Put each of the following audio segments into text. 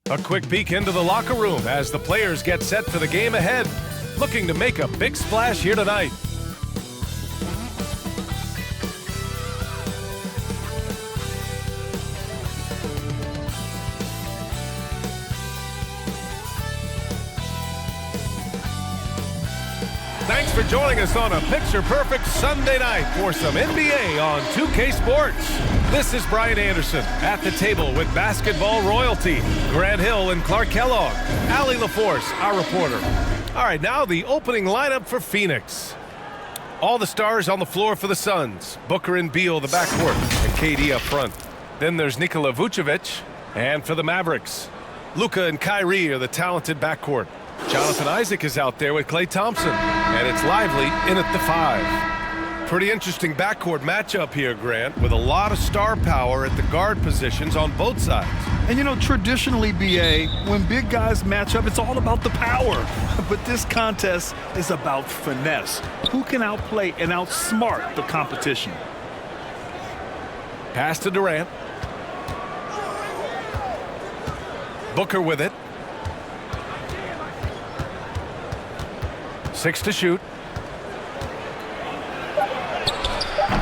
A quick peek into the locker room as the players get set for the game ahead, looking to make a big splash here tonight. Thanks for joining us on a picture-perfect Sunday night for some NBA on 2K Sports. This is Brian Anderson at the table with basketball royalty, Grant Hill and Clark Kellogg, Allie LaForce, our reporter. All right, now the opening lineup for Phoenix. All the stars on the floor for the Suns. Booker and Beal, the backcourt, and KD up front. Then there's Nikola Vucevic. And for the Mavericks, Luka and Kyrie are the talented backcourt. Jonathan Isaac is out there with Klay Thompson, and it's Lively in at the 5. Pretty interesting backcourt matchup here, Grant, with a lot of star power at the guard positions on both sides. And you know, traditionally, BA, when big guys match up, it's all about the power. But this contest is about finesse. Who can outplay and outsmart the competition? Pass to Durant. Booker with it. 6 to shoot.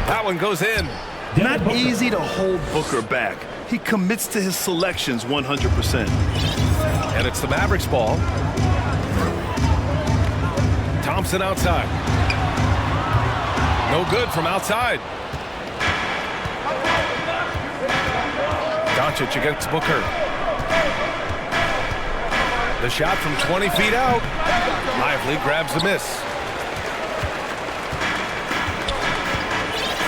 That one goes in. Not easy to hold Booker back. He commits to his selections 100%. And it's the Mavericks ball. Thompson outside. No good from outside. Doncic against Booker. The shot from 20 feet out. Lively grabs the miss.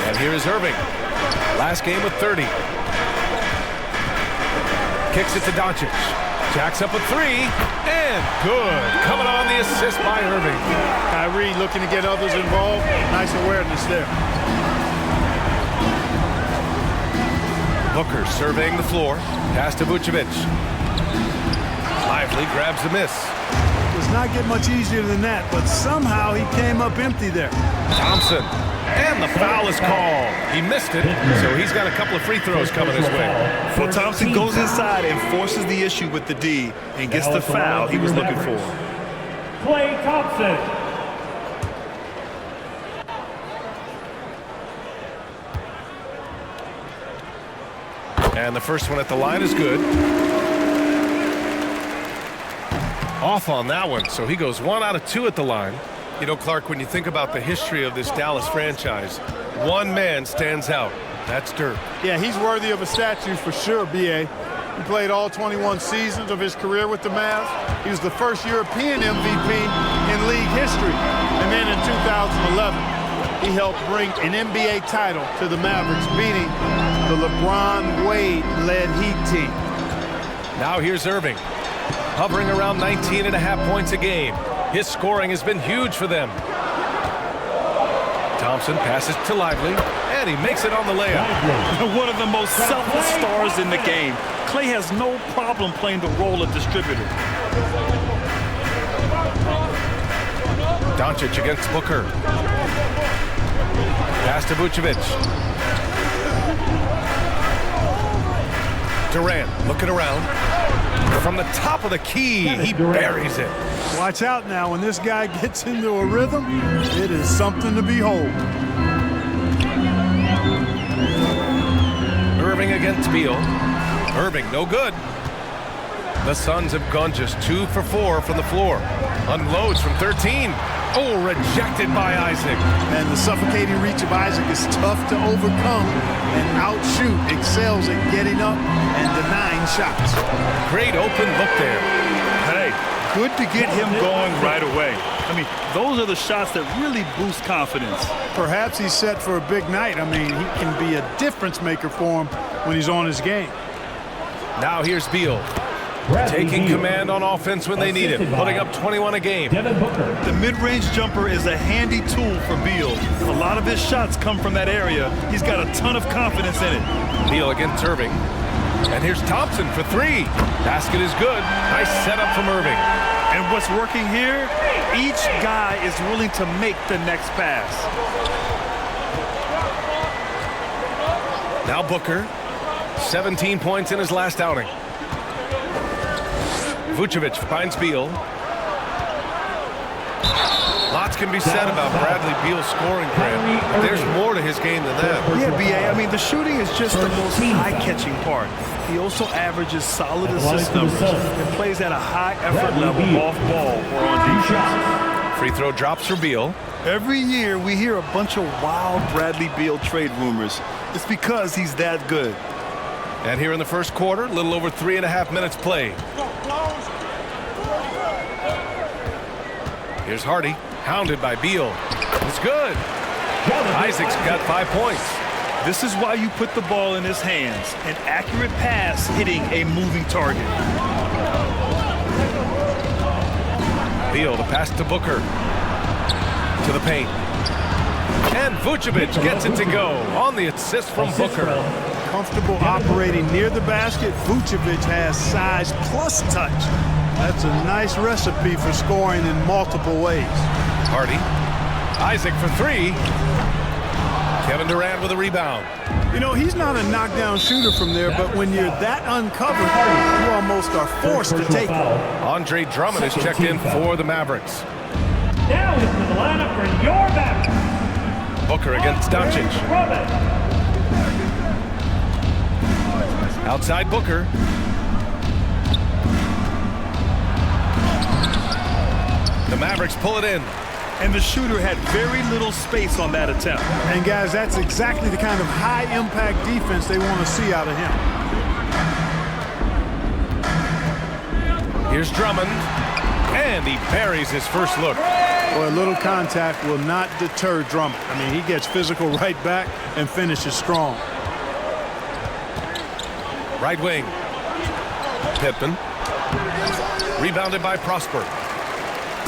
And here is Irving. Last game with 30. Kicks it to Doncic. Jacks up a 3. And good. Coming on the assist by Irving. Kyrie looking to get others involved. Nice awareness there. Booker surveying the floor. Pass to Vucevic. Lively grabs the miss. Does not get much easier than that, but somehow he came up empty there. Thompson. And the foul is called. He missed it, so he's got a couple of free throws coming his way. Well, Thompson goes inside and forces the issue with the D and gets the foul he was looking for. Klay Thompson. And the first one at the line is good. Off on that one, so he goes 1 out of 2 at the line. You know, Clark, when you think about the history of this Dallas franchise, one man stands out. That's Dirk. Yeah, he's worthy of a statue for sure, B.A. He played all 21 seasons of his career with the Mavs. He was the first European MVP in league history. And then in 2011, he helped bring an NBA title to the Mavericks, beating the LeBron Wade-led Heat team. Now here's Irving, hovering around 19.5 points a game. His scoring has been huge for them. Thompson passes to Lively, and he makes it on the layup. One of the most selfless stars in the game. Klay has no problem playing the role of distributor. Doncic against Booker. Pass to Vucevic. Durant looking around. From the top of the key, he buries it. Watch out now. When this guy gets into a rhythm, it is something to behold. Irving against Beal. Irving, no good. The Suns have gone just 2 for 4 from the floor. Unloads from 13. Oh, rejected by Isaac. And the suffocating reach of Isaac is tough to overcome and outshoot. Excels at getting up and denying shots. Great open look there. Hey, good to get him going right away. I mean, those are the shots that really boost confidence. Perhaps he's set for a big night. I mean, he can be a difference maker for him when he's on his game. Now here's Beal. Taking command on offense when they need it, putting up 21 a game. The mid-range jumper is a handy tool for Beal. A lot of his shots come from that area. He's got a ton of confidence in it. Beal against Irving. And here's Thompson for 3. Basket is good. Nice setup from Irving. And what's working here, each guy is willing to make the next pass. Now Booker, 17 points in his last outing. Vucevic finds Beal. Lots can be said about Bradley Beal's scoring, Grant, but there's more to his game than that. Yeah, B.A., I mean, the shooting is just the most eye-catching part. He also averages solid assist numbers and plays at a high effort level off ball or on defense. Free throw drops for Beal. Every year we hear a bunch of wild Bradley Beal trade rumors. It's because he's that good. And here in the first quarter, a little over 3.5 minutes played. Here's Hardy, hounded by Beal. It's good. Isaac's got 5 points. This is why you put the ball in his hands. An accurate pass hitting a moving target. Beal, the pass to Booker. To the paint. And Vucevic gets it to go on the assist from Booker. Comfortable operating near the basket. Vucevic has size plus touch. That's a nice recipe for scoring in multiple ways. Hardy. Isaac for 3. Kevin Durant with a rebound. You know, he's not a knockdown shooter from there, but when you're that uncovered, you almost are forced to take it. Andre Drummond is checked in for the Mavericks. Now into the lineup for your Mavericks. Booker against Doncic. Outside Booker. The Mavericks pull it in. And the shooter had very little space on that attempt. And guys, that's exactly the kind of high-impact defense they want to see out of him. Here's Drummond. And he buries his first look. Boy, a little contact will not deter Drummond. I mean, he gets physical right back and finishes strong. Right wing. Pippen. Rebounded by Prosper.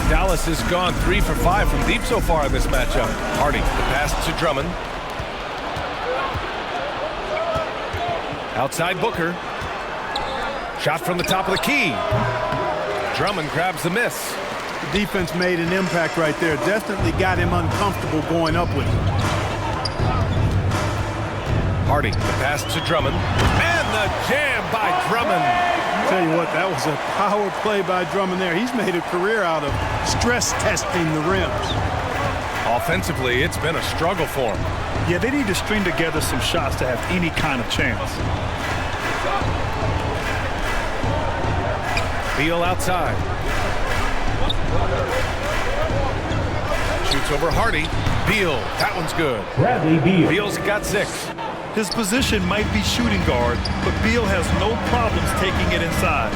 Dallas has gone 3 for 5 from deep so far in this matchup. Hardy, the pass to Drummond. Outside Booker. Shot from the top of the key. Drummond grabs the miss. The defense made an impact right there. Definitely got him uncomfortable going up with it. Hardy, the pass to Drummond. And the jam by Drummond. Tell you what, that was a power play by Drummond there. He's made a career out of stress testing the rims. Offensively, it's been a struggle for him. Yeah, they need to string together some shots to have any kind of chance. Beal outside. Shoots over Hardy. Beal, that one's good. Bradley Beal. Beal's got 6. His position might be shooting guard, but Beal has no problems taking it inside.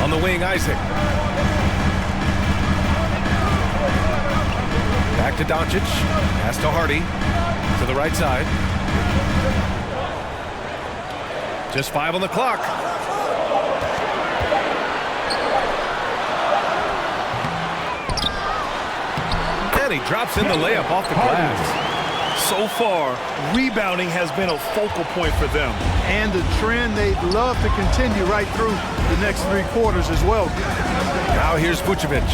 On the wing, Isaac. Back to Doncic. Pass to Hardy. To the right side. Just 5 on the clock. And he drops in the layup off the glass. So far, rebounding has been a focal point for them. And a trend they'd love to continue right through the next 3 quarters as well. Now here's Vucevic.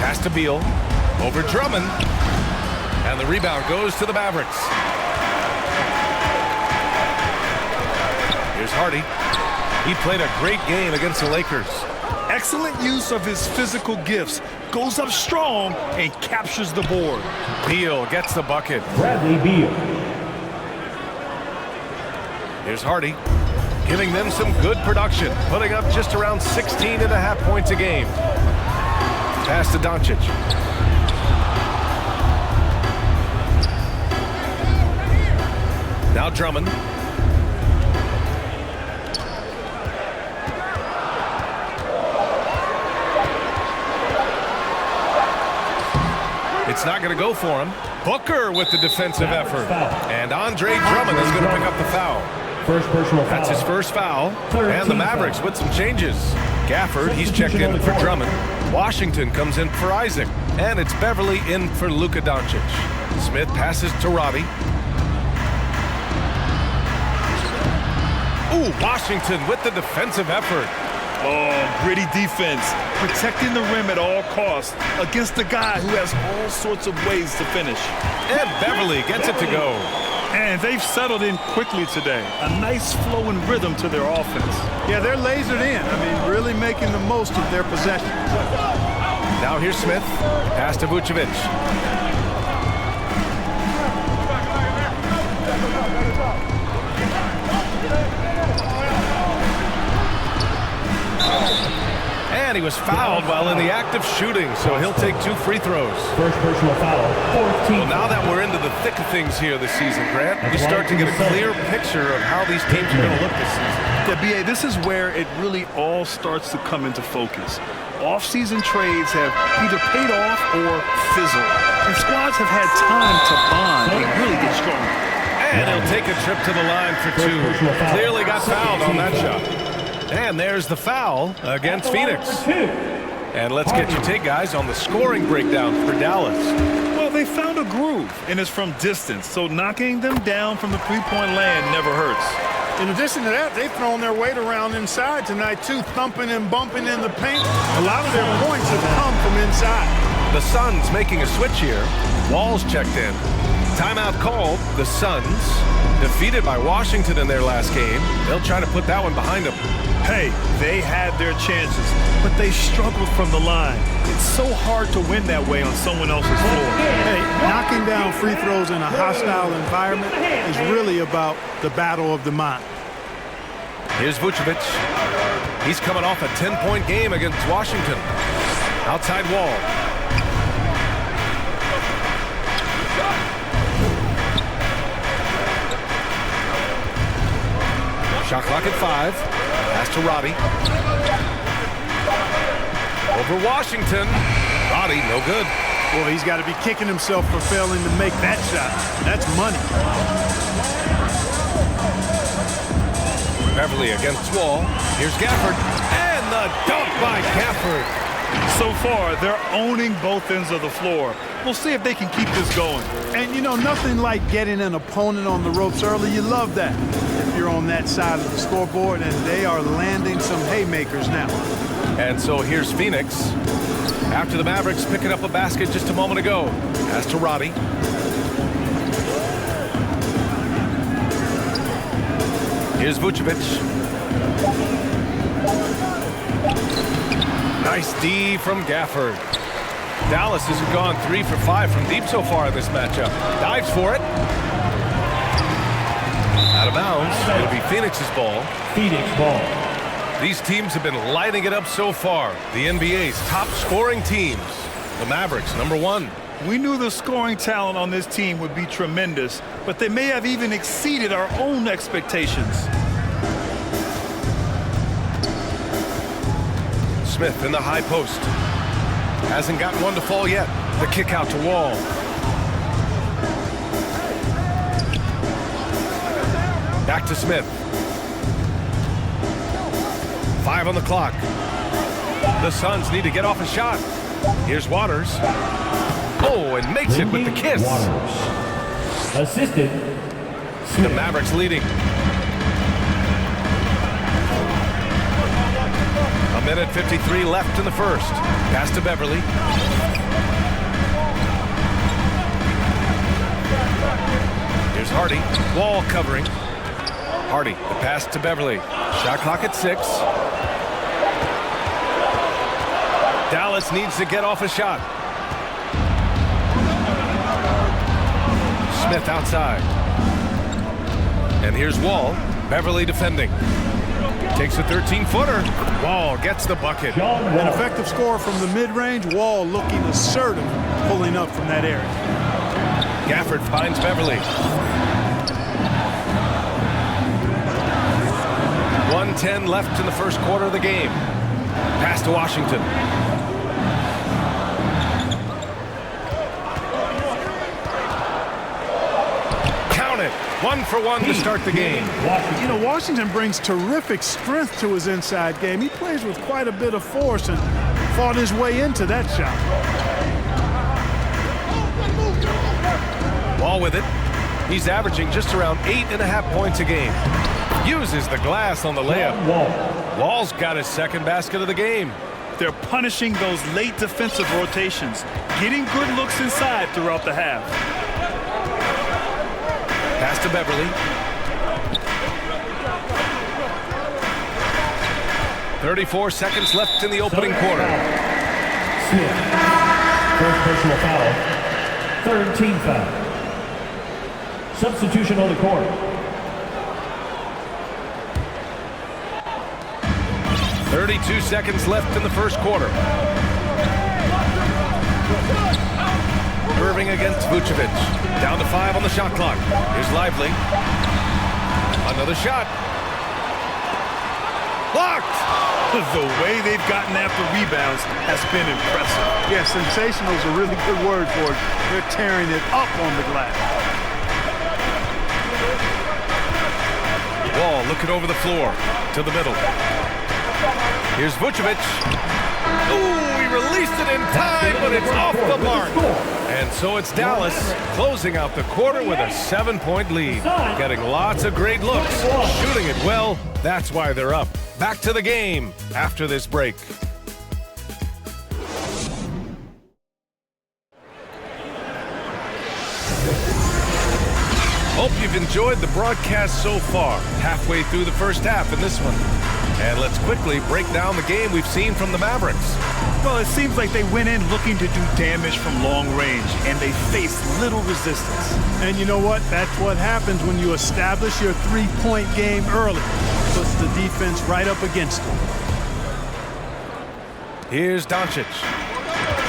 Pass to Beal. Over Drummond. And the rebound goes to the Mavericks. Here's Hardy. He played a great game against the Lakers. Excellent use of his physical gifts. Goes up strong and captures the board. Beal gets the bucket. Bradley Beal. Here's Hardy, giving them some good production, putting up just around 16.5 points a game. Pass to Doncic. Now Drummond. It's not going to go for him. Booker with the defensive effort. And Andre Drummond is going to pick up the foul. First personal foul. That's his first foul. And the Mavericks with some changes. Gafford, he's checked in for Drummond. Washington comes in for Isaac. And it's Beverly in for Luka Doncic. Smith passes to Robbie. Ooh, Washington with the defensive effort. Oh, gritty defense. Protecting the rim at all costs against a guy who has all sorts of ways to finish. And Beverly gets it to go. And they've settled in quickly today. A nice flow and rhythm to their offense. Yeah, they're lasered in. I mean, really making the most of their possession. Now here's Smith. Pass to Vucevic. And he was fouled while in the act of shooting, so he'll take 2 free throws. First personal foul, 14. Well, now that we're into the thick of things here this season, Grant, you start to get a clear picture of how these teams are going to look this season. Yeah, B.A., this is where it really all starts to come into focus. Off-season trades have either paid off or fizzled, and squads have had time to bond and really get stronger. And he'll take a trip to the line for 2. Clearly got fouled on that shot. And there's the foul against Phoenix. And let's get your take, guys, on the scoring breakdown for Dallas. Well, they found a groove, and it's from distance, so knocking them down from the three-point land never hurts. In addition to that, they've thrown their weight around inside tonight, too, thumping and bumping in the paint. A lot of their points have come from inside. The Suns making a switch here. Wall's checked in. Timeout called. The Suns, defeated by Washington in their last game. They'll try to put that one behind them. Hey, they had their chances, but they struggled from the line. It's so hard to win that way on someone else's floor. Hey, knocking down free throws in a hostile environment is really about the battle of the mind. Here's Vucevic. He's coming off a 10-point game against Washington. Outside Wall. Shot clock at 5. Pass to Roddy. Over Washington. Roddy, no good. Well, he's got to be kicking himself for failing to make that shot. That's money. Beverly against Wall. Here's Gafford. And the dunk by Gafford. So far, they're owning both ends of the floor. We'll see if they can keep this going. And, you know, nothing like getting an opponent on the ropes early. You love that. If you're on that side of the scoreboard, and they are landing some haymakers now. And so here's Phoenix. After the Mavericks picking up a basket just a moment ago. Pass to Roddy. Here's Vucevic. Nice D from Gafford. Dallas has gone 3 for 5 from deep so far in this matchup. Dives for it. Out of bounds. It'll be Phoenix's ball. Phoenix ball. These teams have been lighting it up so far. The NBA's top scoring teams. The Mavericks, number 1. We knew the scoring talent on this team would be tremendous, but they may have even exceeded our own expectations. Smith in the high post. Hasn't gotten one to fall yet. The kick out to Wall. Back to Smith. 5 on the clock. The Suns need to get off a shot. Here's Waters. Oh, and makes it with the kiss. Waters. Assisted. The Mavericks leading. A minute 53 left in the first. Pass to Beverly. Here's Hardy. Wall covering. Hardy, the pass to Beverly. Shot clock at 6. Dallas needs to get off a shot. Smith outside. And here's Wall. Beverly defending. Takes a 13-footer. Wall gets the bucket. An effective score from the mid-range. Wall looking assertive, pulling up from that area. Gafford finds Beverly. 1:10 left in the first quarter of the game. Pass to Washington. Count it. 1 for 1 to start the game. You know, Washington brings terrific strength to his inside game. He plays with quite a bit of force and fought his way into that shot. Wall with it. He's averaging just around 8.5 points a game. Uses the glass on the layup. Wall's got his second basket of the game. They're punishing those late defensive rotations, getting good looks inside throughout the half. Pass to Beverly. 34 seconds left in the opening quarter. Smith. First personal foul. Third team foul. Substitution on the court. 32 seconds left in the first quarter. Irving against Vucevic. Down to 5 on the shot clock. Here's Lively. Another shot. Blocked! The way they've gotten after rebounds has been impressive. Yeah, sensational is a really good word for it. They're tearing it up on the glass. Wall looking over the floor to the middle. Here's Vucevic. Ooh, he released it in time, but it's off the mark. And so it's Dallas closing out the quarter with a 7-point lead. Getting lots of great looks, shooting it well. That's why they're up. Back to the game after this break. Hope you've enjoyed the broadcast so far. Halfway through the first half in this one. And let's quickly break down the game we've seen from the Mavericks. Well, it seems like they went in looking to do damage from long range, and they faced little resistance. And you know what? That's what happens when you establish your three-point game early. Puts the defense right up against it. Here's Doncic.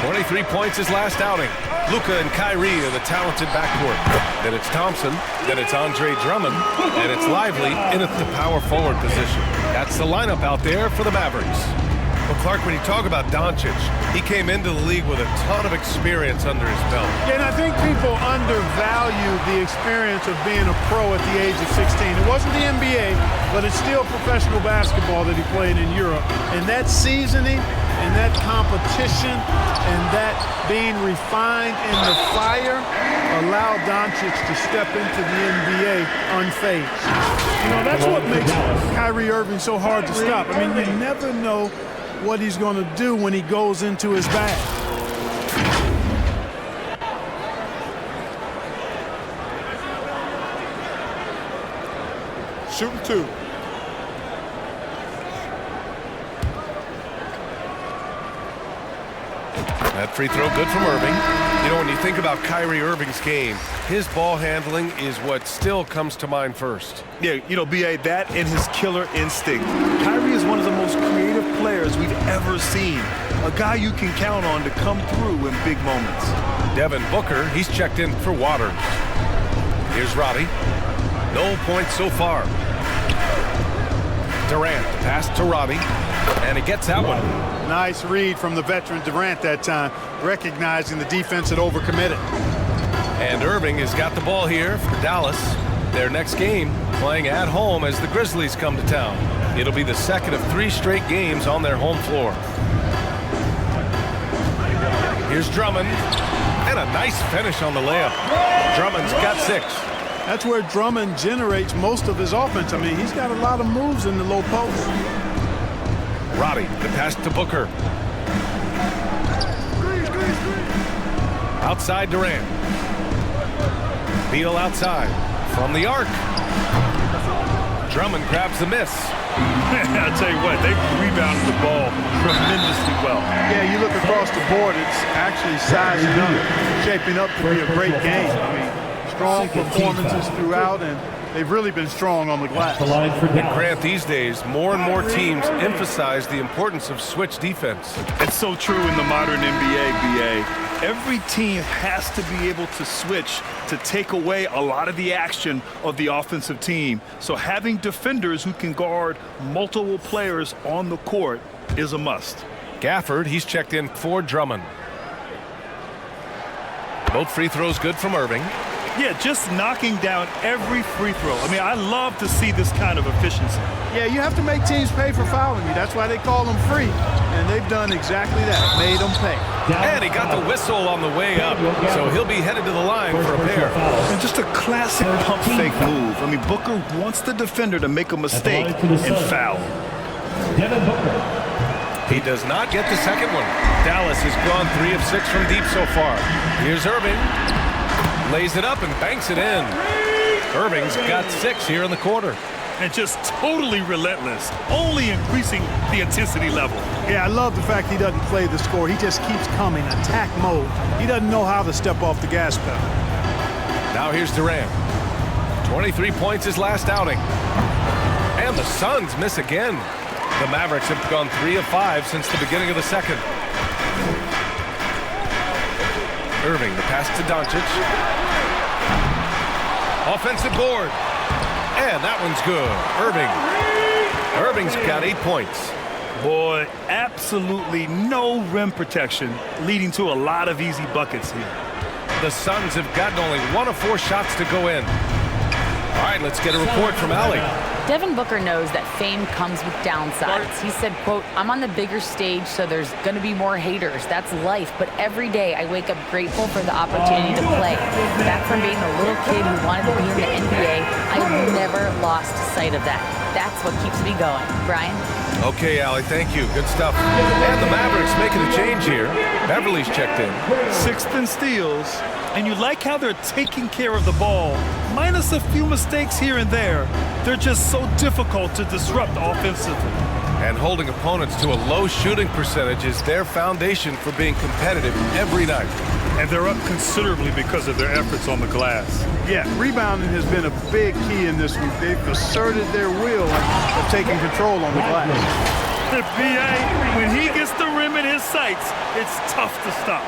23 points his last outing. Luka and Kyrie are the talented backcourt. Then it's Thompson, then it's Andre Drummond, and it's Lively in at the power forward position. That's the lineup out there for the Mavericks. Well, Clark, when you talk about Doncic, he came into the league with a ton of experience under his belt. And I think people undervalue the experience of being a pro at the age of 16. It wasn't the NBA, but it's still professional basketball that he played in Europe. And that seasoning and that competition and that being refined in the fire allowed Doncic to step into the NBA unfazed. You know, that's what makes Kyrie Irving so hard to stop. I mean, you never know what he's going to do when he goes into his bag. Shooting 2. That free throw good from Irving. You know, when you think about Kyrie Irving's game, his ball handling is what still comes to mind first. Yeah, you know, B.A., that and his killer instinct. Kyrie is one of the most creative players we've ever seen. A guy you can count on to come through in big moments. Devin Booker, he's checked in for Waters. Here's Roddy. No points so far. Durant, pass to Roddy, and he gets that one. Nice read from the veteran Durant that time, recognizing the defense had overcommitted. And Irving has got the ball here for Dallas. Their next game playing at home as the Grizzlies come to town. It'll be the second of 3 straight games on their home floor. Here's Drummond, and a nice finish on the layup. Drummond's got 6. That's where Drummond generates most of his offense. I mean, he's got a lot of moves in the low post. Roddy, the pass to Booker. Outside Durant. Beal outside. From the arc. Drummond grabs the miss. I'll tell you what, they rebounded the ball tremendously well. Yeah, you look across the board, it's actually sizing up, shaping up to be a great game. I mean, strong performances throughout, and they've really been strong on the glass. And Grant, these days, more and more teams emphasize the importance of switch defense. It's so true in the modern NBA, BA. Every team has to be able to switch to take away a lot of the action of the offensive team. So having defenders who can guard multiple players on the court is a must. Gafford, he's checked in for Drummond. Both free throws good from Irving. Yeah, just knocking down every free throw. I mean, I love to see this kind of efficiency. Yeah, you have to make teams pay for fouling you. That's why they call them free. And they've done exactly that, made them pay. And he got the whistle on the way up, so he'll be headed to the line for a pair. And just a classic pump fake move. I mean, Booker wants the defender to make a mistake and foul. Devin Booker. He does not get the second one. Dallas has gone 3 of 6 from deep so far. Here's Irving. Lays it up and banks it in. Irving's got 6 here in the quarter. And just totally relentless, only increasing the intensity level. Yeah, I love the fact he doesn't play the score. He just keeps coming, attack mode. He doesn't know how to step off the gas pedal. Now here's Durant. 23 points his last outing. And the Suns miss again. The Mavericks have gone 3 of 5 since the beginning of the second. Irving, the pass to Doncic. Offensive board. And that one's good. Irving's got 8 points. Boy, absolutely no rim protection, leading to a lot of easy buckets here. The Suns have gotten only 1 of 4 shots to go in. All right, let's get a report from Allie. Devin Booker knows that fame comes with downsides. He said, quote, "I'm on the bigger stage, so there's going to be more haters. That's life. But every day I wake up grateful for the opportunity to play. Back from being a little kid who wanted to be in the NBA, I've never lost sight of that. That's what keeps me going." Brian? Okay, Allie, thank you. Good stuff. And the Mavericks making a change here. Beverly's checked in. 6th in steals, and you like how they're taking care of the ball. Minus a few mistakes here and there, they're just so difficult to disrupt offensively. And holding opponents to a low shooting percentage is their foundation for being competitive every night. And they're up considerably because of their efforts on the glass. Yeah, rebounding has been a big key in this week. They've asserted their will of taking control on the glass. BA, when he gets the rim in his sights, it's tough to stop.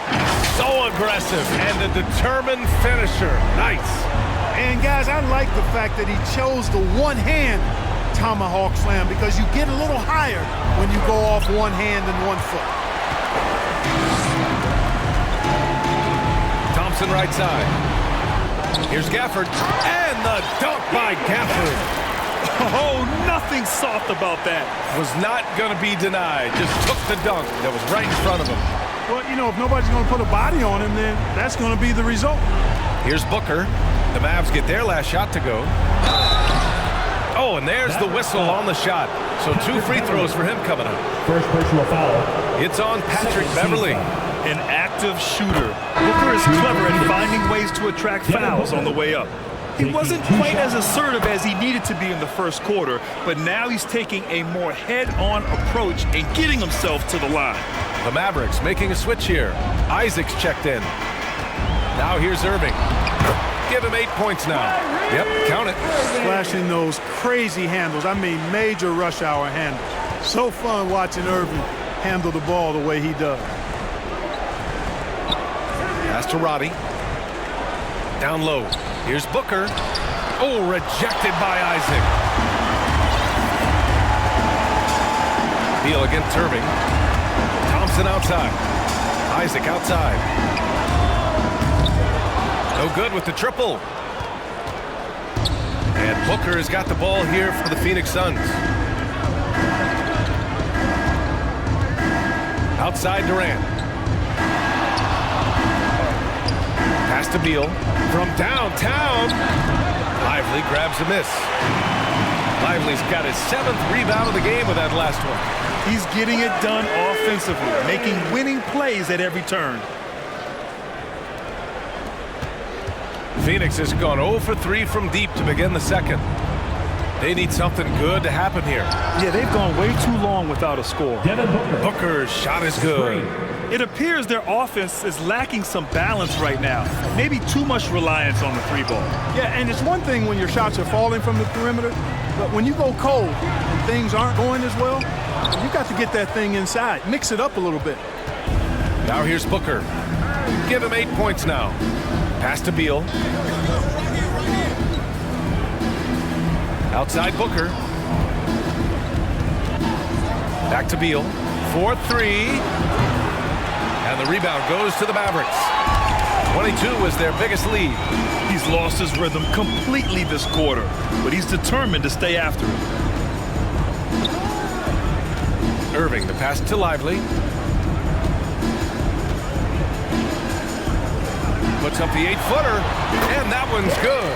So aggressive and a determined finisher. Nice. And guys, I like the fact that he chose the one-hand tomahawk slam because you get a little higher when you go off one hand and 1 foot. Thompson right side. Here's Gafford. And the dunk by Gafford. Oh, nothing soft about that. Was not going to be denied. Just took the dunk that was right in front of him. Well, you know, if nobody's going to put a body on him, then that's going to be the result. Here's Booker. The Mavs get their last shot to go. Oh, and there's the whistle on the shot. So 2 free throws for him coming up. First personal foul. It's on Patrick Beverly. An active shooter. Booker is clever at finding ways to attract fouls on the way up. He wasn't quite as assertive as he needed to be in the first quarter, but now he's taking a more head-on approach and getting himself to the line. The Mavericks making a switch here. Isaac's checked in. Now here's Irving. Give him 8 points now. Yep, count it. Flashing those crazy handles. I mean, major rush hour handles. So fun watching Irving handle the ball the way he does. Pass to Roddy. Down low. Here's Booker. Oh, rejected by Isaac. Beal against Irving. Thompson outside. Isaac outside. No good with the triple. And Booker has got the ball here for the Phoenix Suns. Outside Durant. Pass to Beal. From downtown. Lively grabs a miss. Lively's got his 7th rebound of the game with that last one. He's getting it done offensively, making winning plays at every turn. Phoenix has gone 0 for 3 from deep to begin the second. They need something good to happen here. Yeah, they've gone way too long without a score. Booker's shot is good. It appears their offense is lacking some balance right now. Maybe too much reliance on the 3-ball. Yeah, and it's one thing when your shots are falling from the perimeter, but when you go cold and things aren't going as well, you got to get that thing inside. Mix it up a little bit. Now here's Booker. Give him 8 points now. Pass to Beal. Outside Booker. Back to Beal. 4-3. And the rebound goes to the Mavericks. 22 is their biggest lead. He's lost his rhythm completely this quarter, but he's determined to stay after it. Irving, the pass to Lively. Puts up the 8-footer, and that one's good.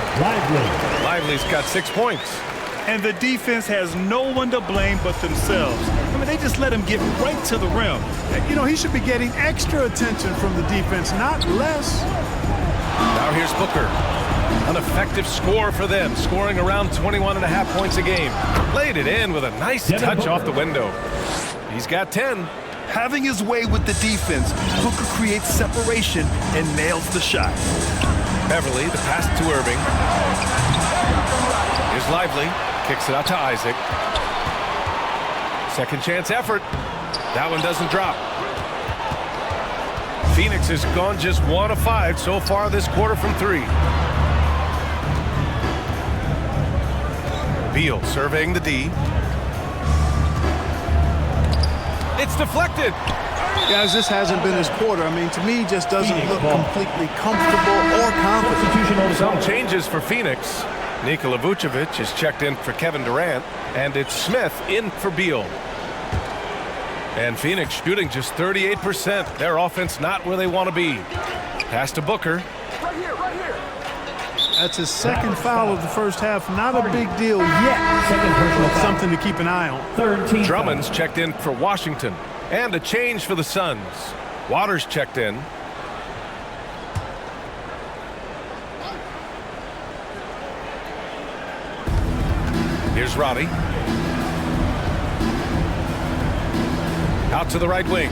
Lively's got 6 points. And the defense has no one to blame but themselves. I mean, they just let him get right to the rim. You know, he should be getting extra attention from the defense, not less. Now here's Booker. An effective score for them, scoring around 21.5 points a game. Laid it in with a nice touch off the window. He's got 10. Having his way with the defense, Booker creates separation and nails the shot. Beverly, the pass to Irving. Here's Lively, kicks it out to Isaac. Second chance effort. That one doesn't drop. Phoenix has gone just 1 of 5 so far this quarter from 3. Beal surveying the D. It's deflected. Guys, this hasn't been his quarter. I mean, to me, just doesn't look completely comfortable or confident. Some changes for Phoenix. Nikola Vucevic is checked in for Kevin Durant, and it's Smith in for Beal. And Phoenix shooting just 38%. Their offense not where they want to be. Pass to Booker. That's his second foul of the first half. Not a big deal yet. But something to keep an eye on. Drummond's checked in for Washington. And a change for the Suns. Waters checked in. Here's Roddy. Out to the right wing.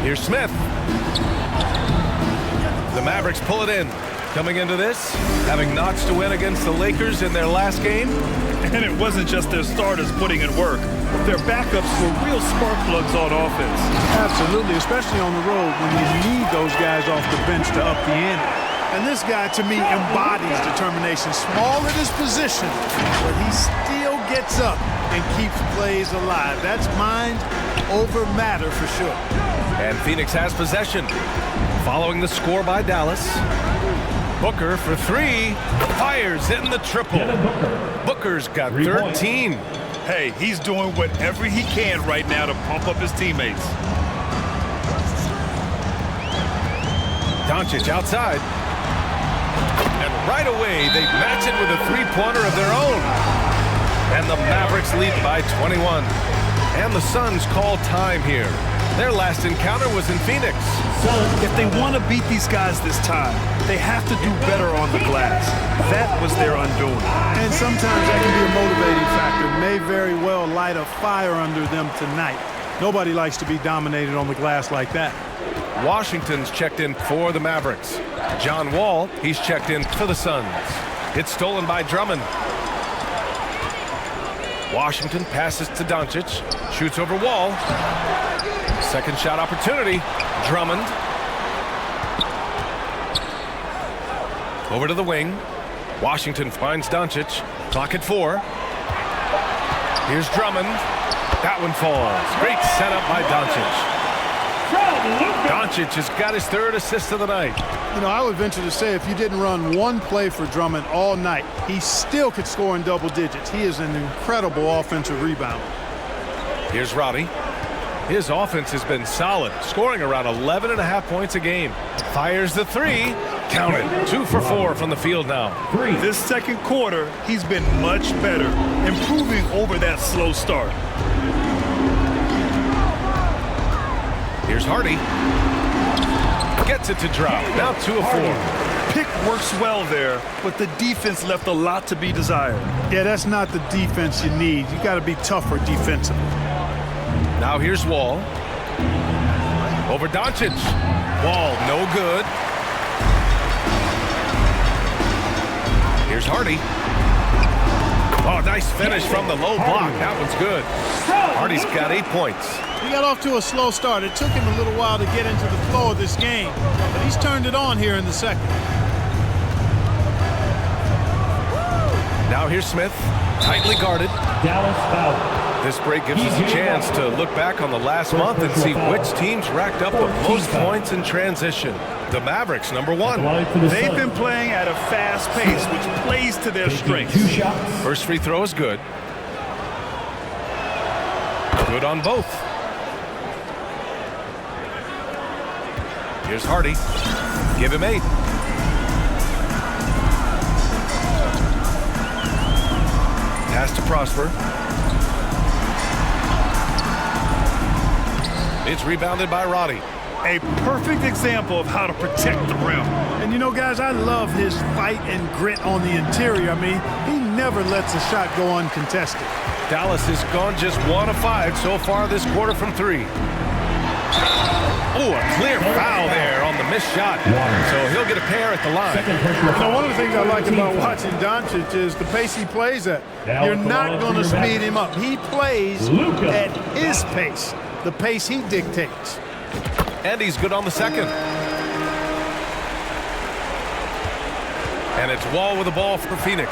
Here's Smith. The Mavericks pull it in. Coming into this, having notched a win against the Lakers in their last game. And it wasn't just their starters putting in work. Their backups were real spark plugs on offense. Absolutely, especially on the road when you need those guys off the bench to up the ante. And this guy, to me, embodies determination. Small at his position, but he still gets up and keeps plays alive. That's mind over matter for sure. And Phoenix has possession. Following the score by Dallas. Booker for 3. Fires in the triple. Booker's got 13. Hey, he's doing whatever he can right now to pump up his teammates. Doncic outside. And right away, they match it with a three-pointer of their own. And the Mavericks lead by 21. And the Suns call time here. Their last encounter was in Phoenix. If they want to beat these guys this time, they have to do better on the glass. That was their undoing. And sometimes that can be a motivating factor. May very well light a fire under them tonight. Nobody likes to be dominated on the glass like that. Washington's checked in for the Mavericks. John Wall, he's checked in for the Suns. It's stolen by Drummond. Washington passes to Doncic. Shoots over Wall. Second shot opportunity. Drummond. Over to the wing. Washington finds Doncic. Clock at 4. Here's Drummond. That one falls. Great setup by Doncic. Doncic has got his 3rd assist of the night. You know, I would venture to say if you didn't run one play for Drummond all night, he still could score in double digits. He is an incredible offensive rebounder. Here's Roddy. His offense has been solid, scoring around 11.5 points a game. Fires the 3. Count it. 2 for 4 from the field now. This second quarter, he's been much better, improving over that slow start. Here's Hardy. Gets it to drop. Now 2 of 4. Pick works well there, but the defense left a lot to be desired. Yeah, that's not the defense you need. You got to be tougher defensively. Now here's Wall. Over Doncic. Wall, no good. Here's Hardy. Oh, nice finish from the low block. That one's good. Hardy's got 8 points. He got off to a slow start. It took him a little while to get into the flow of this game, but he's turned it on here in the second. Now here's Smith, tightly guarded. Dallas foul. This break gives us a chance to look back on the last month and see which teams racked up the most points in transition. The Mavericks, #1. They've been playing at a fast pace, which plays to their strengths. 2 shots. First free throw is good. Good on both. Here's Hardy. Give him 8. Pass to Prosper. It's rebounded by Roddy. A perfect example of how to protect the rim. And you know, guys, I love his fight and grit on the interior. I mean, he never lets a shot go uncontested. Dallas has gone just 1 of 5 so far this quarter from 3. Oh, a clear foul there on the missed shot. So he'll get a pair at the line. You know, one of the things I like about watching Doncic is the pace he plays at. You're not going to speed him up. He plays at his pace, the pace he dictates. And he's good on the second. And it's Wall with the ball for Phoenix.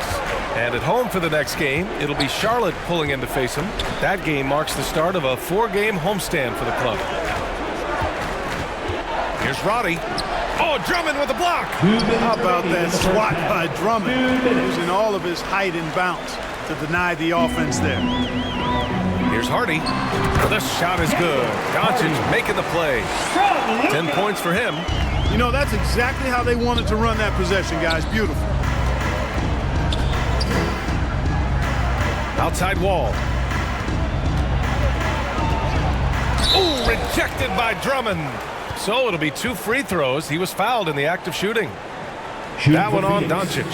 And at home for the next game, it'll be Charlotte pulling in to face him. That game marks the start of a 4-game homestand for the club. Here's Roddy. Oh, Drummond with a block. How about that swat by Drummond, using all of his height and bounce to deny the offense there. Here's Hardy. The shot is good. Doncic making the play. 10 points for him. You know, that's exactly how they wanted to run that possession, guys. Beautiful. Outside Wall. Oh, rejected by Drummond. So it'll be 2 free throws. He was fouled in the act of shooting. That one on Doncic.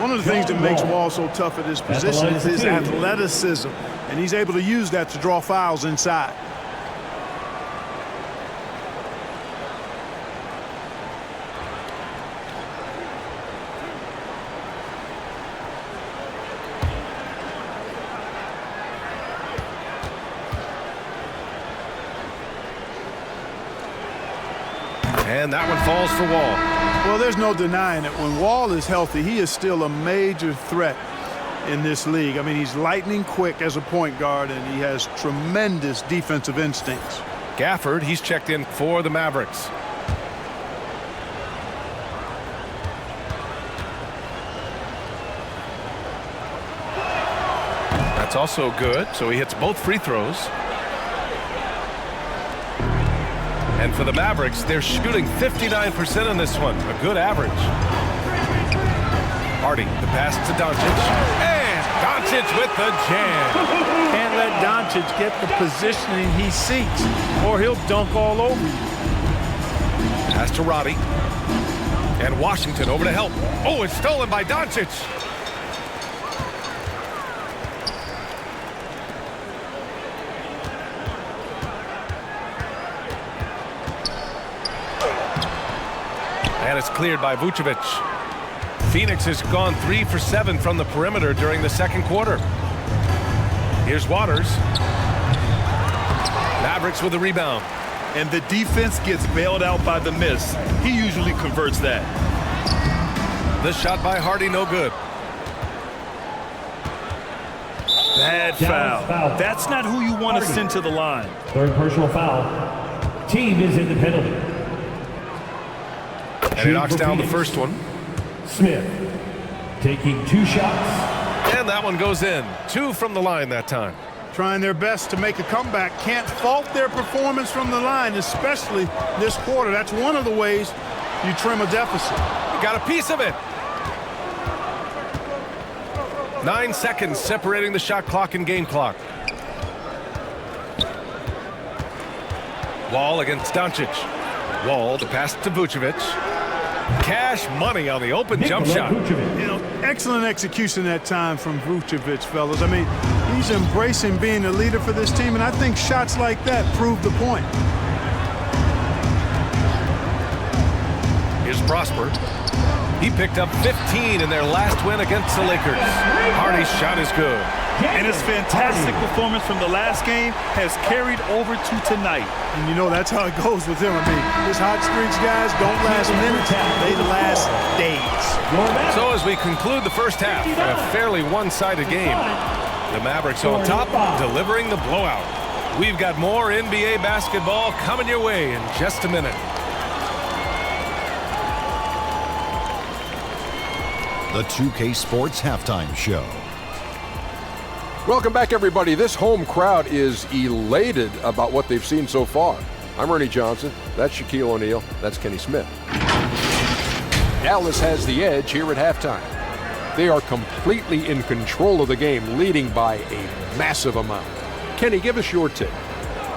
One of the things that makes Wall so tough at his position is his athleticism, and he's able to use that to draw fouls inside. And that one falls for Wall. Well, there's no denying it. When Wall is healthy, he is still a major threat in this league. I mean, he's lightning quick as a point guard, and he has tremendous defensive instincts. Gafford, he's checked in for the Mavericks. That's also good, so he hits both free throws. And for the Mavericks, they're shooting 59% in this one, a good average. Hardy, the pass to Doncic. And Doncic with the jam. Can't let Doncic get the positioning he seeks, or he'll dunk all over you. Pass to Roddy. And Washington over to help. Oh, it's stolen by Doncic. And it's cleared by Vucevic. Phoenix has gone 3 for 7 from the perimeter during the second quarter. Here's Waters. Mavericks with the rebound. And the defense gets bailed out by the miss. He usually converts that. The shot by Hardy, no good. Bad foul. That's not who you want to send to the line. Third personal foul. Team is in the penalty. And he knocks down the first one. Smith taking 2 shots. And that one goes in. 2 from the line that time. Trying their best to make a comeback. Can't fault their performance from the line, especially this quarter. That's one of the ways you trim a deficit. Got a piece of it. 9 seconds separating the shot clock and game clock. Wall against Doncic. Wall, the pass to Vucevic. Cash money on the open jump shot. You know, excellent execution that time from Vucevic, fellas. I mean, he's embracing being a leader for this team, and I think shots like that prove the point. Here's Prosper. He picked up 15 in their last win against the Lakers. Hardy's shot is good. And his fantastic performance from the last game has carried over to tonight. And you know, that's how it goes with him. I mean, his hot streaks, guys, don't last minutes. They last days. So as we conclude the first half, a fairly one-sided game. The Mavericks on top, delivering the blowout. We've got more NBA basketball coming your way in just a minute. The 2K Sports Halftime Show. Welcome back, everybody. This home crowd is elated about what they've seen so far. I'm Ernie Johnson. That's Shaquille O'Neal. That's Kenny Smith. Dallas has the edge here at halftime. They are completely in control of the game, leading by a massive amount. Kenny, give us your take.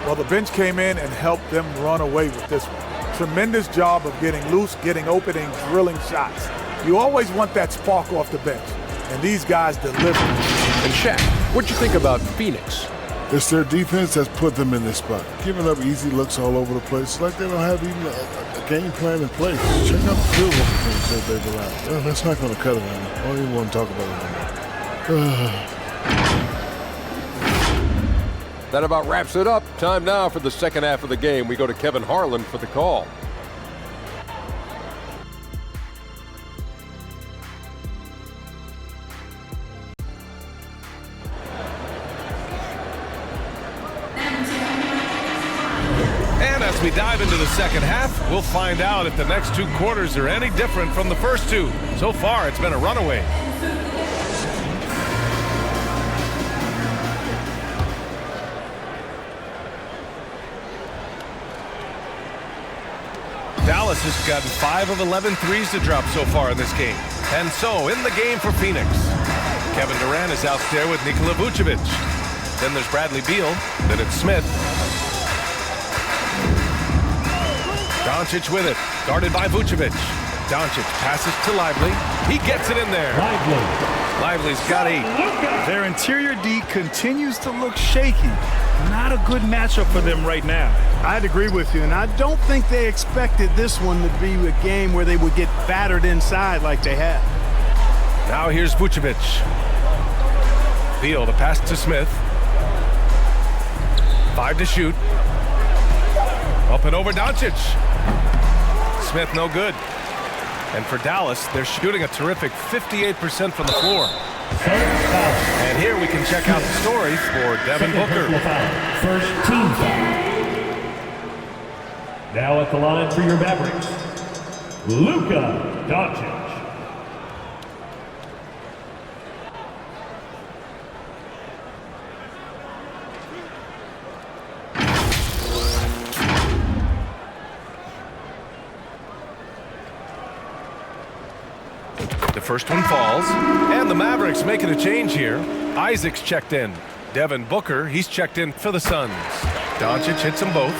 Well, the bench came in and helped them run away with this one. tremendous job of getting loose, getting open, and drilling shots. You always want that spark off the bench, and these guys deliver. And Shaq, what'd you think about Phoenix? It's their defense that's put them in this spot. Giving up easy looks all over the place. It's like they don't have even a game plan in place. Check out the field goal things that they've allowed. That's not going to cut it on me. I don't even want to talk about it anymore. That about wraps it up. Time now for the second half of the game. We go to Kevin Harlan for the call. And as we dive into the second half, we'll find out if the next two quarters are any different from the first two. So far, it's been a runaway. Dallas has gotten 5 of 11 threes to drop so far in this game. And so, in the game for Phoenix, Kevin Durant is out there with Nikola Vucevic. Then there's Bradley Beal. Then it's Smith. Doncic with it, guarded by Vucevic. Doncic passes to Lively. He gets it in there. Lively's got 8. Their interior D continues to look shaky. Not a good matchup for them right now. I'd agree with you, and I don't think they expected this one to be a game where they would get battered inside like they have. Now here's Vucevic. Beal, the pass to Smith. 5 to shoot. Up and over Doncic. Smith no good. And for Dallas, they're shooting a terrific 58% from the floor. And here we can check out the story for Devin Booker. First team foul. Now at the line for your Mavericks, Luka Doncic. The first one falls, and the Mavericks making a change here. Isaac's checked in. Devin Booker, he's checked in for the Suns. Doncic hits them both.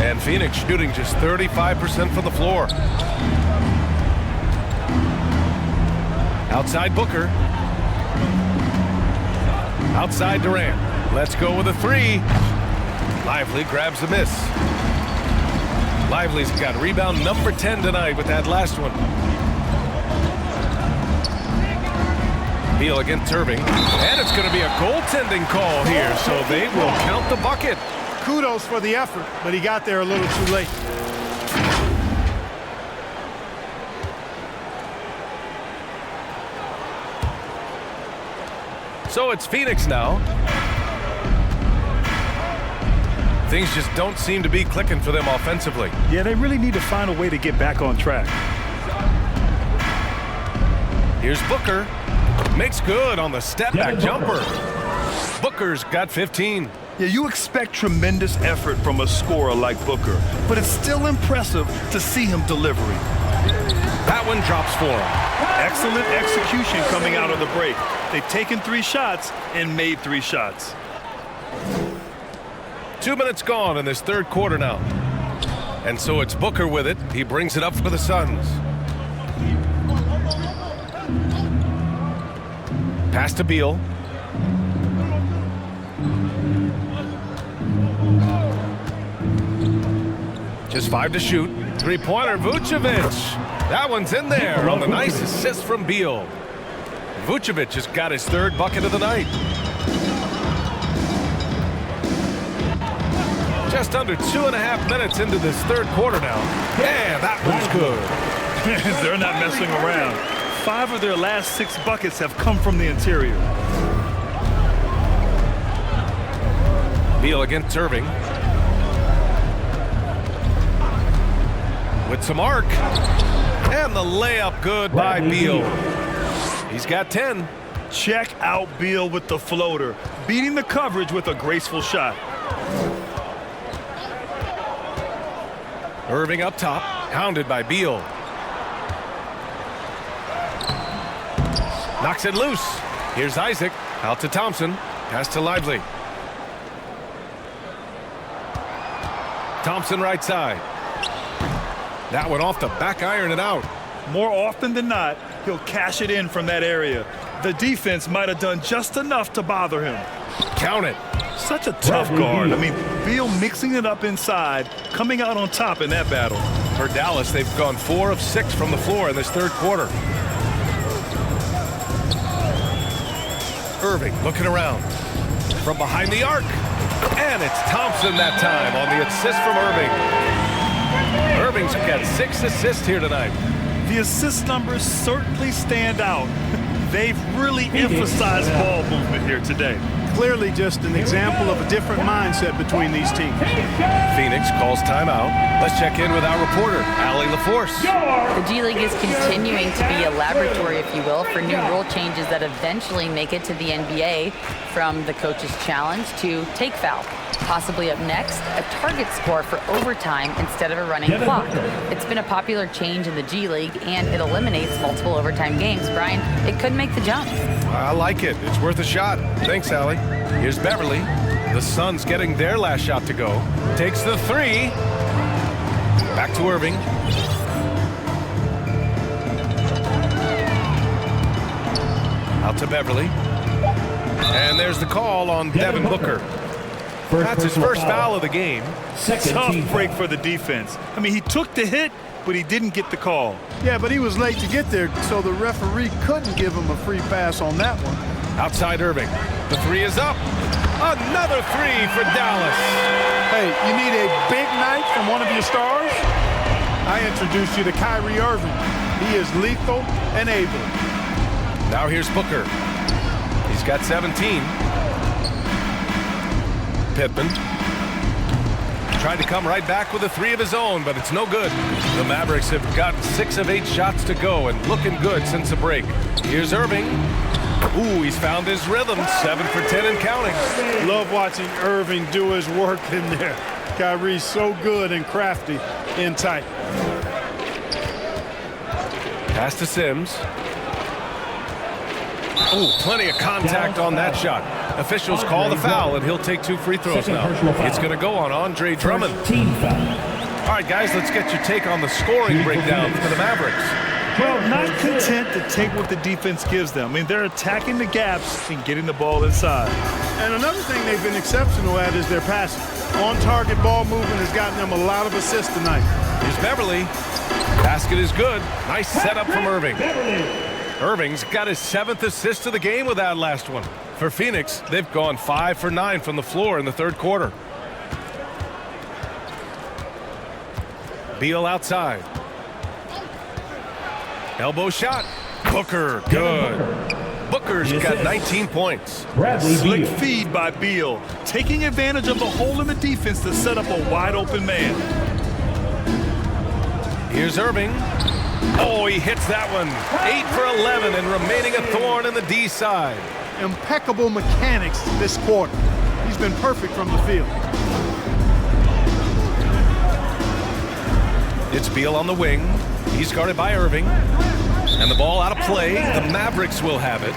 And Phoenix shooting just 35% from the floor. Outside Booker. Outside Durant. Let's go with a 3. Lively grabs a miss. Lively's got rebound number 10 tonight with that last one. Beal against Irving. And it's going to be a goaltending call here, so they will count the bucket. Kudos for the effort, but he got there a little too late. So it's Phoenix now. Things just don't seem to be clicking for them offensively. Yeah, they really need to find a way to get back on track. Here's Booker. Makes good on the step-back jumper. Booker's got 15. Yeah, you expect tremendous effort from a scorer like Booker, but it's still impressive to see him delivering. That one drops for him. Excellent execution coming out of the break. They've taken 3 shots and made 3 shots. 2 minutes gone in this third quarter now. And so it's Booker with it. He brings it up for the Suns. Pass to Beal. Just 5 to shoot. 3-pointer, Vucevic. That one's in there on the nice assist from Beal. Vucevic has got his 3rd bucket of the night. Just under 2.5 minutes into this third quarter now. Yeah, that one's good. They're not messing around. 5 of their last 6 buckets have come from the interior. Beal against Irving. With some arc. And the layup good by Beal. He's got 10. Check out Beal with the floater, beating the coverage with a graceful shot. Irving up top, hounded by Beal. Knocks it loose. Here's Isaac, out to Thompson, pass to Lively. Thompson right side. That one off the back iron and out. More often than not, he'll cash it in from that area. The defense might have done just enough to bother him. Count it. Such a tough guard. I mean, Beal mixing it up inside, coming out on top in that battle. For Dallas, they've gone 4 of 6 from the floor in this third quarter. Irving looking around. From behind the arc. And it's Thompson that time on the assist from Irving. Irving's got 6 assists here tonight. The assist numbers certainly stand out. They've really emphasized ball movement here today. Clearly just an example of a different mindset between these teams. Phoenix calls timeout. Let's check in with our reporter, Allie LaForce. The G League is continuing to be a laboratory, if you will, for new rule changes that eventually make it to the NBA, from the coach's challenge to take foul. Possibly up next, a target score for overtime instead of a running clock. It's been a popular change in the G League, and it eliminates multiple overtime games. Brian, it could make the jump. I like it. It's worth a shot. Thanks, Allie. Here's Beverly. The Suns getting their last shot to go. Takes the 3. Back to Irving. Out to Beverly. And there's the call on Devin Booker. That's his first foul of the game. Tough break for the defense. I mean, he took the hit, but he didn't get the call. Yeah, but he was late to get there, so the referee couldn't give him a free pass on that one. Outside Irving. The 3 is up. Another 3 for Dallas. Hey, you need a big night from one of your stars? I introduce you to Kyrie Irving. He is lethal and able. Now here's Booker. He's got 17. Pittman tried to come right back with a 3 of his own, but it's no good. The Mavericks have gotten 6 of 8 shots to go and looking good since the break. Here's Irving. Ooh, he's found his rhythm. 7 for 10 and counting. Love watching Irving do his work in there. Kyrie's so good and crafty in tight. Pass to Sims. Oh, plenty of contact on that shot. Officials call the foul, and he'll take 2 free throws now. It's going to go on Andre Drummond. All right, guys, let's get your take on the scoring breakdown for the Mavericks. Well, not content to take what the defense gives them. I mean, they're attacking the gaps and getting the ball inside. And another thing they've been exceptional at is their passing. On-target ball movement has gotten them a lot of assists tonight. Here's Beverly. Basket is good. Nice setup from Irving. Irving's got his 7th assist of the game with that last one. For Phoenix, they've gone 5 for 9 from the floor in the third quarter. Beal outside. Elbow shot. Booker, good. Booker's got 19 points. Slick feed by Beal, taking advantage of the hole in the defense to set up a wide-open man. Here's Irving. Oh, he hits that one. 8 for 11 and remaining a thorn in the D side. Impeccable mechanics this quarter. He's been perfect from the field. It's Beal on the wing. He's guarded by Irving. And the ball out of play. The Mavericks will have it.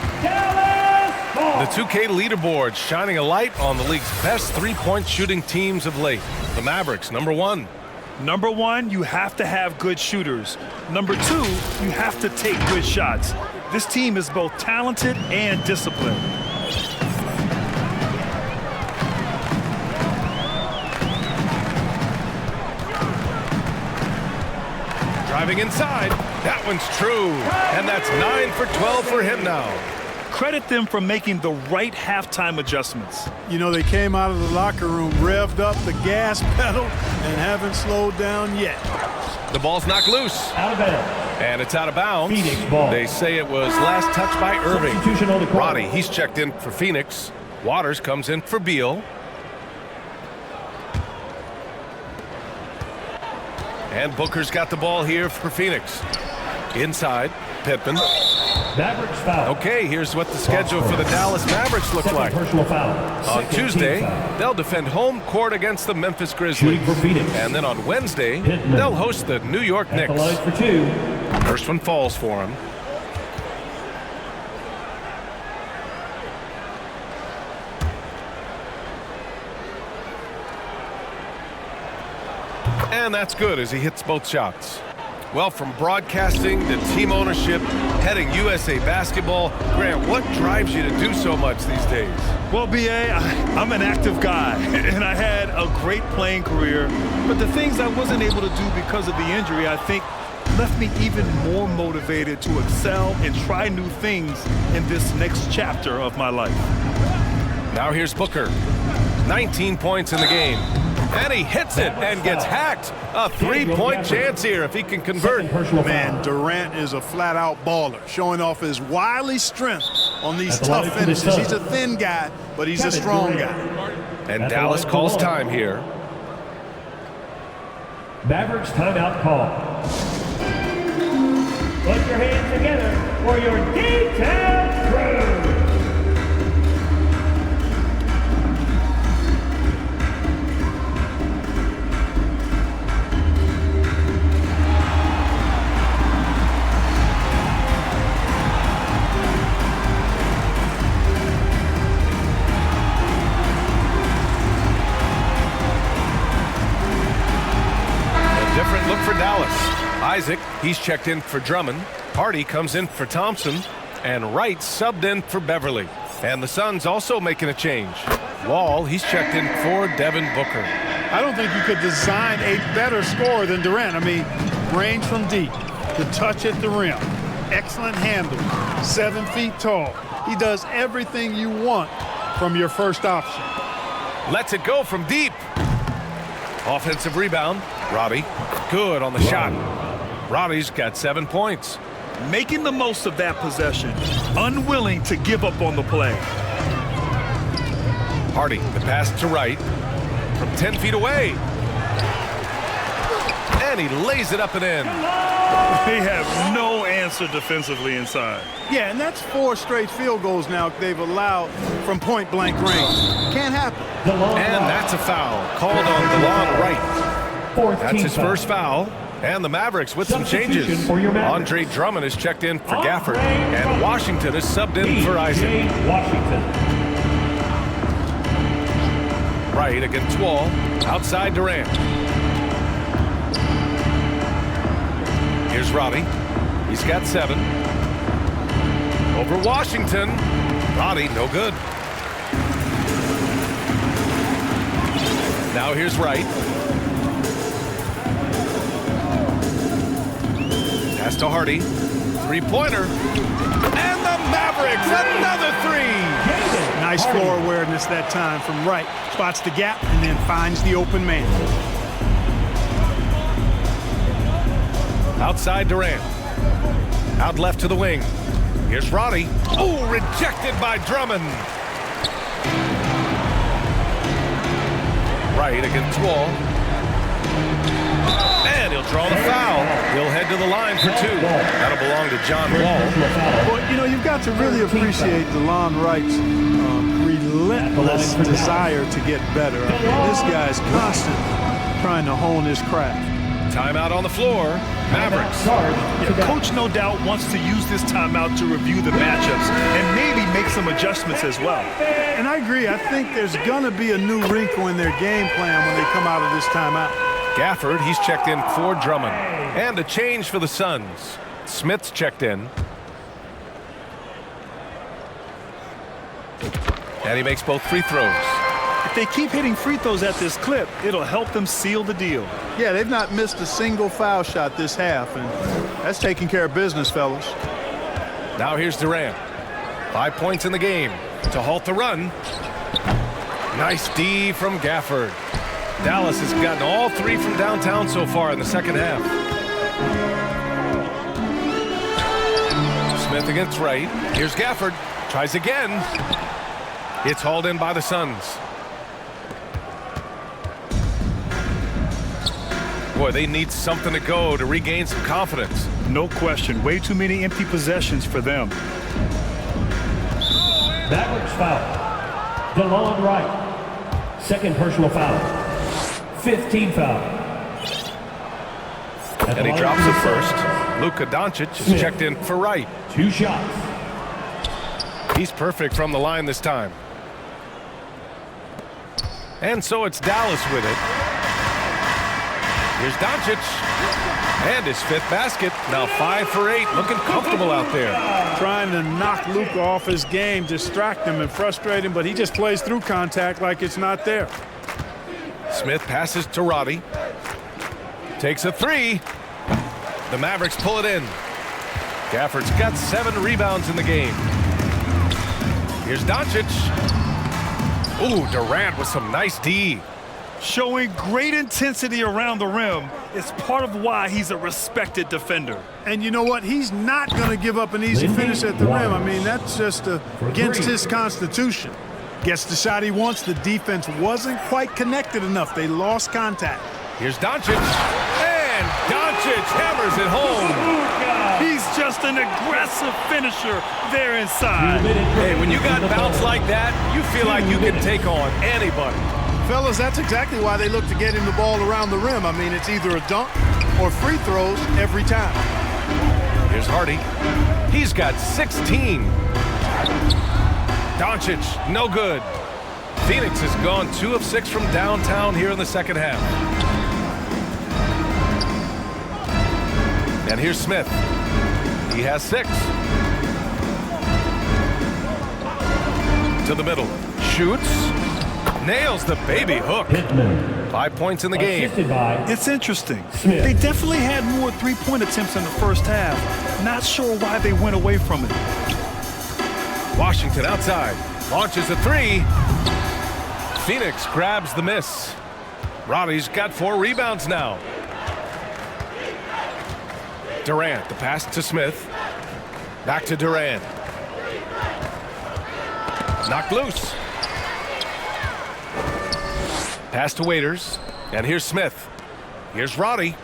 The 2K leaderboard shining a light on the league's best three-point shooting teams of late. The Mavericks, number 1. Number 1, you have to have good shooters. Number 2, you have to take good shots. This team is both talented and disciplined. Driving inside. That one's true. And that's 9 for 12 for him now. Credit them for making the right halftime adjustments. You know, they came out of the locker room, revved up the gas pedal, and haven't slowed down yet. The ball's knocked loose. Out of bounds. And it's out of bounds. Phoenix ball. They say it was last touched by Irving. Substitution on the court. Roddy, he's checked in for Phoenix. Waters comes in for Beal. And Booker's got the ball here for Phoenix. Inside, Pittman. Mavericks foul. Okay, here's what the schedule for the Dallas Mavericks look like. Personal foul. On Tuesday, they'll defend home court against the Memphis Grizzlies. Shooting for Phoenix. And then on Wednesday, Pittman. they'll host the New York At the Knicks. line for 2. First one falls for him. And that's good as he hits both shots. Well, from broadcasting to team ownership, heading USA basketball, Grant, what drives you to do so much these days? Well, B.A., I'm an active guy, and I had a great playing career. But the things I wasn't able to do because of the injury, I think, left me even more motivated to excel and try new things in this next chapter of my life. Now here's Booker. 19 points in the game. And he hits it and gets hacked. A three-point chance here if he can convert. Man, Durant is a flat-out baller, showing off his wily strength on these tough finishes. He's a thin guy, but he's a strong guy. And Dallas calls time here. Mavericks timeout call. Put your hands together for your detailed crew. Different look for Dallas. Isaac, he's checked in for Drummond. Hardy comes in for Thompson. And Wright subbed in for Beverly. And the Suns also making a change. Wall, he's checked in for Devin Booker. I don't think you could design a better scorer than Durant. I mean, range from deep, the touch at the rim, excellent handle, 7 feet tall. He does everything you want from your first option. Lets it go from deep. Offensive rebound. Robbie, good on the shot. Robbie's got 7 points. Making the most of that possession, unwilling to give up on the play. Hardy, the pass to Wright from 10 feet away. And he lays it up and in. They have no answer defensively inside. Yeah, and that's 4 straight field goals now they've allowed from point-blank range. Can't happen. And that's a foul called on DeLon Wright. That's his first foul. And the Mavericks with some changes. Andre Drummond is checked in for Gafford. And Washington is subbed in for Isaac. Wright against Wall. Outside Durant. Here's Robbie. He's got 7. Over Washington. Roddy, no good. Now here's Wright. Pass to Hardy. Three-pointer. And the Mavericks, another 3. Nice floor awareness that time from Wright. Spots the gap and then finds the open man. Outside Durant. Out left to the wing. Here's Roddy. Oh, rejected by Drummond. Right against Wall. And he'll draw the foul. He'll head to the line for 2. That'll belong to John Wall. Well, you know, you've got to really appreciate DeLon Wright's relentless desire to get better. I mean, this guy's constantly trying to hone his craft. Timeout on the floor. Mavericks. Yeah, Coach no doubt wants to use this timeout to review the matchups and maybe make some adjustments as well. And I agree. I think there's going to be a new wrinkle in their game plan when they come out of this timeout. Gafford, he's checked in for Drummond. And a change for the Suns. Smith's checked in. And he makes both free throws. If they keep hitting free throws at this clip, it'll help them seal the deal. Yeah, they've not missed a single foul shot this half, and that's taking care of business, fellas. Now here's Durant. 5 points in the game to halt the run. Nice D from Gafford. Dallas has gotten all 3 from downtown so far in the second half. Smith against Wright. Here's Gafford. Tries again. It's hauled in by the Suns. Boy, they need something to go to regain some confidence. No question. Way too many empty possessions for them. Mavericks foul. DeLon Wright. Second personal foul. 15 foul. And he drops it first. Luka Doncic is checked in for Wright. 2 shots. He's perfect from the line this time. And so it's Dallas with it. Here's Doncic. And his 5th basket. Now 5 for 8. Looking comfortable out there. Trying to knock Luka off his game, distract him and frustrate him, but he just plays through contact like it's not there. Smith passes to Roddy. Takes a 3. The Mavericks pull it in. Gafford's got 7 rebounds in the game. Here's Doncic. Ooh, Durant with some nice D. Showing great intensity around the rim is part of why he's a respected defender. And you know what? He's not going to give up an easy finish at the rim. I mean, that's just against his constitution. Gets the shot he wants. The defense wasn't quite connected enough. They lost contact. Here's Doncic. And Doncic hammers it home. He's just an aggressive finisher there inside. Hey, when you got bounce like that, you feel like you can take on anybody. Fellas, that's exactly why they look to get him the ball around the rim. I mean, it's either a dunk or free throws every time. Here's Hardy. He's got 16. Doncic, no good. Phoenix has gone 2 of 6 from downtown here in the second half. And here's Smith. He has 6. To the middle. Shoots. Nails the baby hook. 5 points in the game. It's interesting. They definitely had more three-point attempts in the first half. Not sure why they went away from it. Washington outside. Launches a 3. Phoenix grabs the miss. Roddy's got 4 rebounds now. Durant, the pass to Smith. Back to Durant. Knocked loose. Pass to Waiters. And here's Smith. Here's Roddy.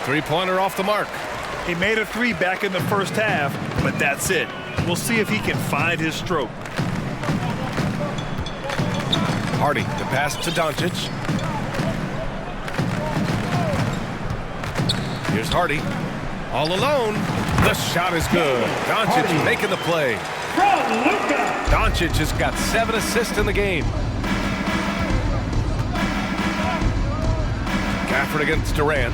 3-pointer off the mark. He made a 3 back in the first half, but that's it. We'll see if he can find his stroke. Hardy, the pass to Doncic. Here's Hardy. All alone. The shot is good. Doncic making the play. Doncic has got 7 assists in the game. Gafford against Durant.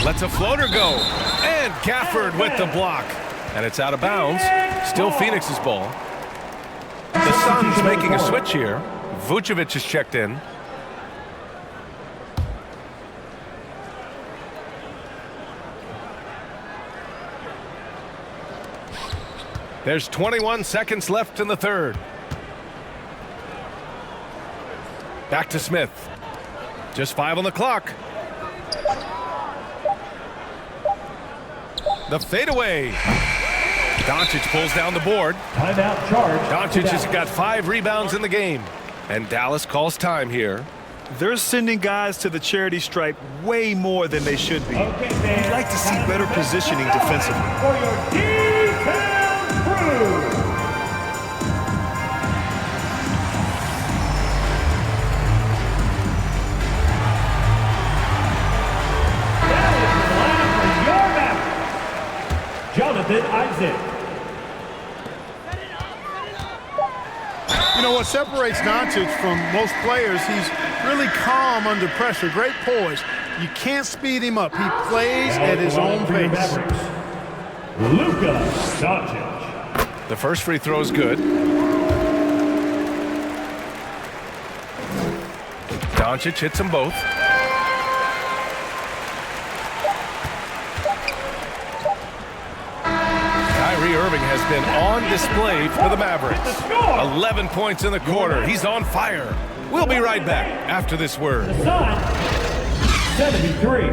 Lets a floater go. And Gafford with the block. And it's out of bounds. Still Phoenix's ball. The Suns making a switch here. Vucevic is checked in. There's 21 seconds left in the third. Back to Smith. Just 5 on the clock. The fadeaway. Doncic pulls down the board. Timeout charge. Doncic has got 5 rebounds in the game. And Dallas calls time here. They're sending guys to the charity stripe way more than they should be. We'd like to see better positioning defensively. For your defense crew. Jonathan Isaac. You know what separates Doncic from most players, he's really calm under pressure, great poise. You can't speed him up. He plays at his own pace. Luka Doncic. The first free throw is good. Doncic hits them both. Irving has been on display for the Mavericks. 11 points in the quarter. He's on fire. We'll be right back after this word. 73.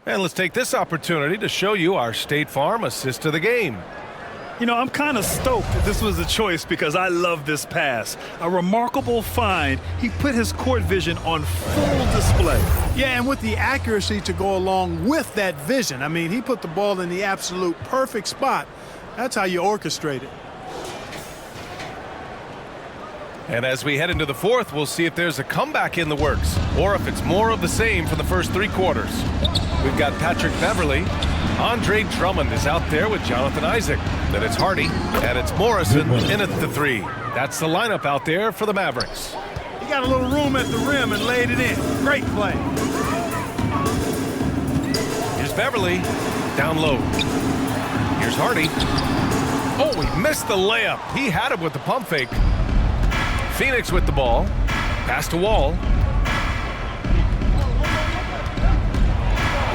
And let's take this opportunity to show you our State Farm assist of the game. You know, I'm kind of stoked that this was a choice because I love this pass. A remarkable find. He put his court vision on full display. Yeah, and with the accuracy to go along with that vision. I mean, he put the ball in the absolute perfect spot. That's how you orchestrate it. And as we head into the fourth, we'll see if there's a comeback in the works or if it's more of the same for the first 3 quarters. We've got Patrick Beverly. Andre Drummond is out there with Jonathan Isaac. Then it's Hardy, and it's Morrison in at the 3. That's the lineup out there for the Mavericks. got a little room at the rim and laid it in. Great play. Here's Beverly, down low. Here's Hardy. Oh, he missed the layup. He had him with the pump fake. Phoenix with the ball. Pass to Wall.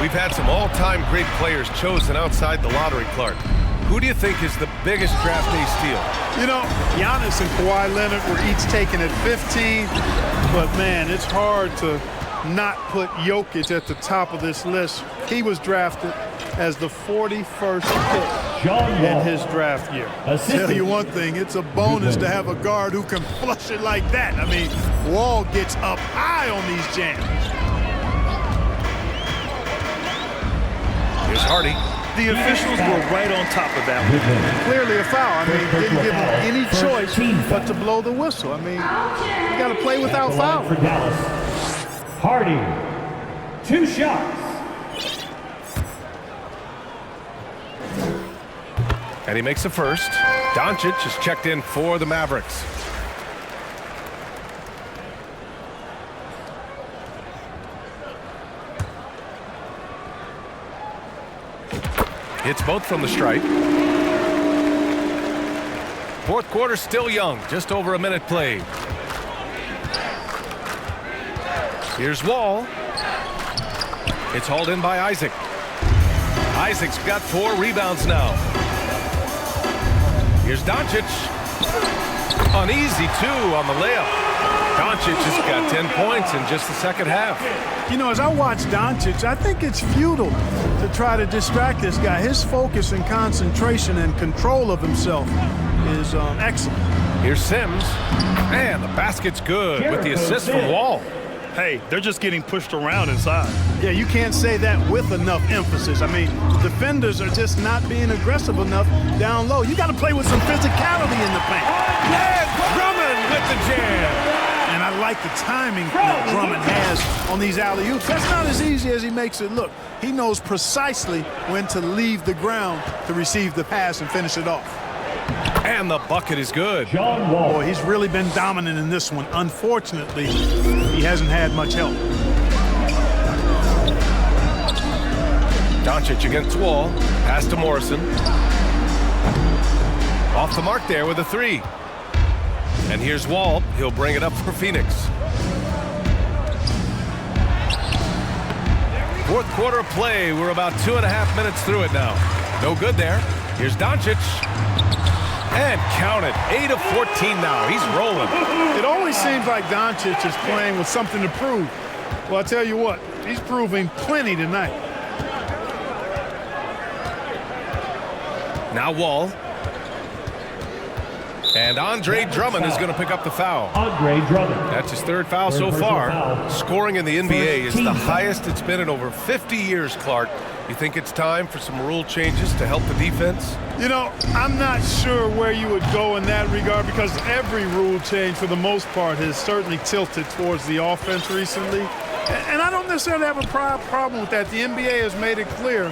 We've had some all-time great players chosen outside the lottery, Clark. Who do you think is the biggest draft day steal? You know, Giannis and Kawhi Leonard were each taken at 15, but man, it's hard to not put Jokic at the top of this list. He was drafted as the 41st pick in his draft year. I'll tell you one thing, it's a bonus to have a guard who can flush it like that. I mean, Wall gets up high on these jams. Here's Hardy. The officials were right on top of that one. Clearly a foul. I mean, didn't give him any choice but to blow the whistle. I mean, you got to play without foul. For Dallas, Hardy, 2 shots. And he makes the first. Doncic is checked in for the Mavericks. Hits both from the stripe. Fourth quarter still young, just over a minute played. Here's Wall. It's hauled in by Isaac. Isaac's got 4 rebounds now. Here's Doncic. Uneasy 2 on the layup. Doncic has got 10 points in just the second half. You know, as I watch Doncic, I think it's futile to try to distract this guy. His focus and concentration and control of himself is excellent. Here's Sims. And the basket's good with the assist from Wall. Hey, they're just getting pushed around inside. Yeah, you can't say that with enough emphasis. I mean, the defenders are just not being aggressive enough down low. You got to play with some physicality in the paint. And Drummond with the jam. And I like the timing that Drummond has on these alley-oops. That's not as easy as he makes it look. He knows precisely when to leave the ground to receive the pass and finish it off. And the bucket is good. John Wall. Boy, he's really been dominant in this one. Unfortunately, he hasn't had much help. Doncic against Wall. Pass to Morrison. Off the mark there with a 3. And here's Wall. He'll bring it up for Phoenix. Fourth quarter of play. We're about 2.5 minutes through it now. No good there. Here's Doncic. And count it. 8 of 14 now. He's rolling. It always seems like Doncic is playing with something to prove. Well, I tell you what, he's proving plenty tonight. Now Wall. And Andre Drummond is going to pick up the foul. Andre Drummond. That's his 3rd foul so far. Scoring in the NBA is the highest it's been in over 50 years, Clark. You think it's time for some rule changes to help the defense? You know, I'm not sure where you would go in that regard because every rule change, for the most part, has certainly tilted towards the offense recently. And I don't necessarily have a problem with that. The NBA has made it clear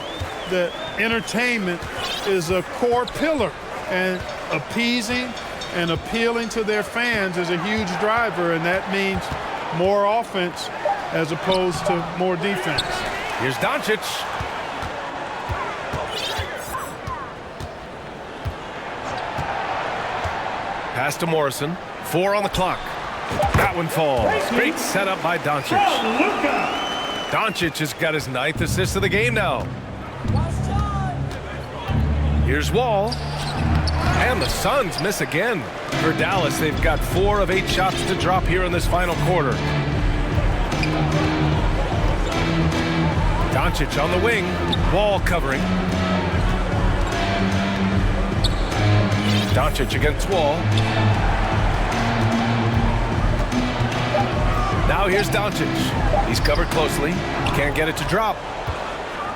that entertainment is a core pillar, and appeasing and appealing to their fans is a huge driver, and that means more offense as opposed to more defense. Here's Doncic. Pass to Morrison. 4 on the clock. That one falls. Great setup by Doncic. Doncic has got his 9th assist of the game now. Here's Wall. And the Suns miss again. For Dallas, they've got 4 of 8 shots to drop here in this final quarter. Doncic on the wing. Wall covering. Doncic against Wall. Now here's Doncic. He's covered closely. Can't get it to drop.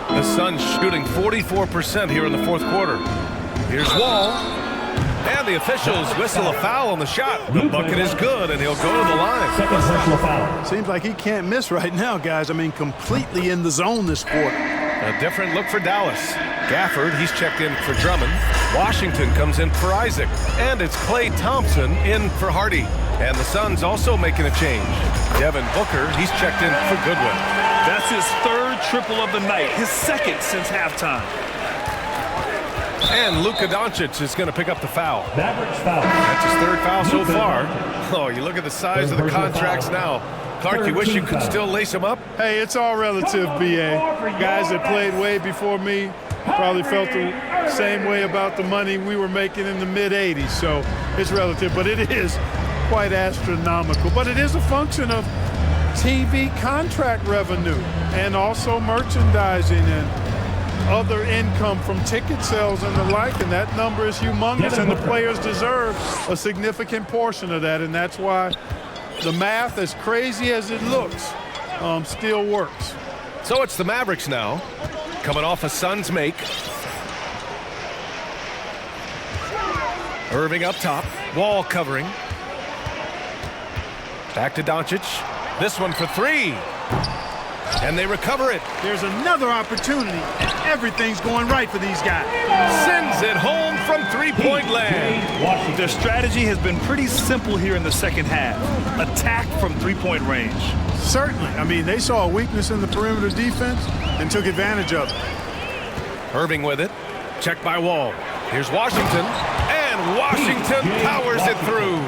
The Suns shooting 44% here in the fourth quarter. Here's Wall. And the officials whistle a foul on the shot. The bucket is good, and he'll go to the line. Second personal foul. Seems like he can't miss right now, guys. I mean, completely in the zone this quarter. A different look for Dallas. Gafford, he's checked in for Drummond. Washington comes in for Isaac. And it's Klay Thompson in for Hardy. And the Suns also making a change. Devin Booker, he's checked in for Goodwin. That's his third triple of the night, his second since halftime. And Luka Doncic is going to pick up the foul. Mavericks foul. That's his third foul so far. Oh, you look at the size of the contracts now. Clark, you wish you could still lace them up? Hey, it's all relative, B.A. Guys that played way before me probably felt the same way about the money we were making in the mid-'80s. So it's relative, but it is quite astronomical. But it is a function of TV contract revenue and also merchandising and other income from ticket sales and the like, and that number is humongous, and the players deserve a significant portion of that, and that's why the math, as crazy as it looks, still works. So it's the Mavericks now, coming off a Suns make. Irving up top, Wall covering. Back to Doncic. This one for three. And they recover it. There's another opportunity, and everything's going right for these guys. Sends it home from three-point land. Their strategy has been pretty simple here in the second half. Attack from three-point range. Certainly. I mean, they saw a weakness in the perimeter defense and took advantage of it. Irving with it. Checked by Wall. Here's Washington. And Washington powers it through.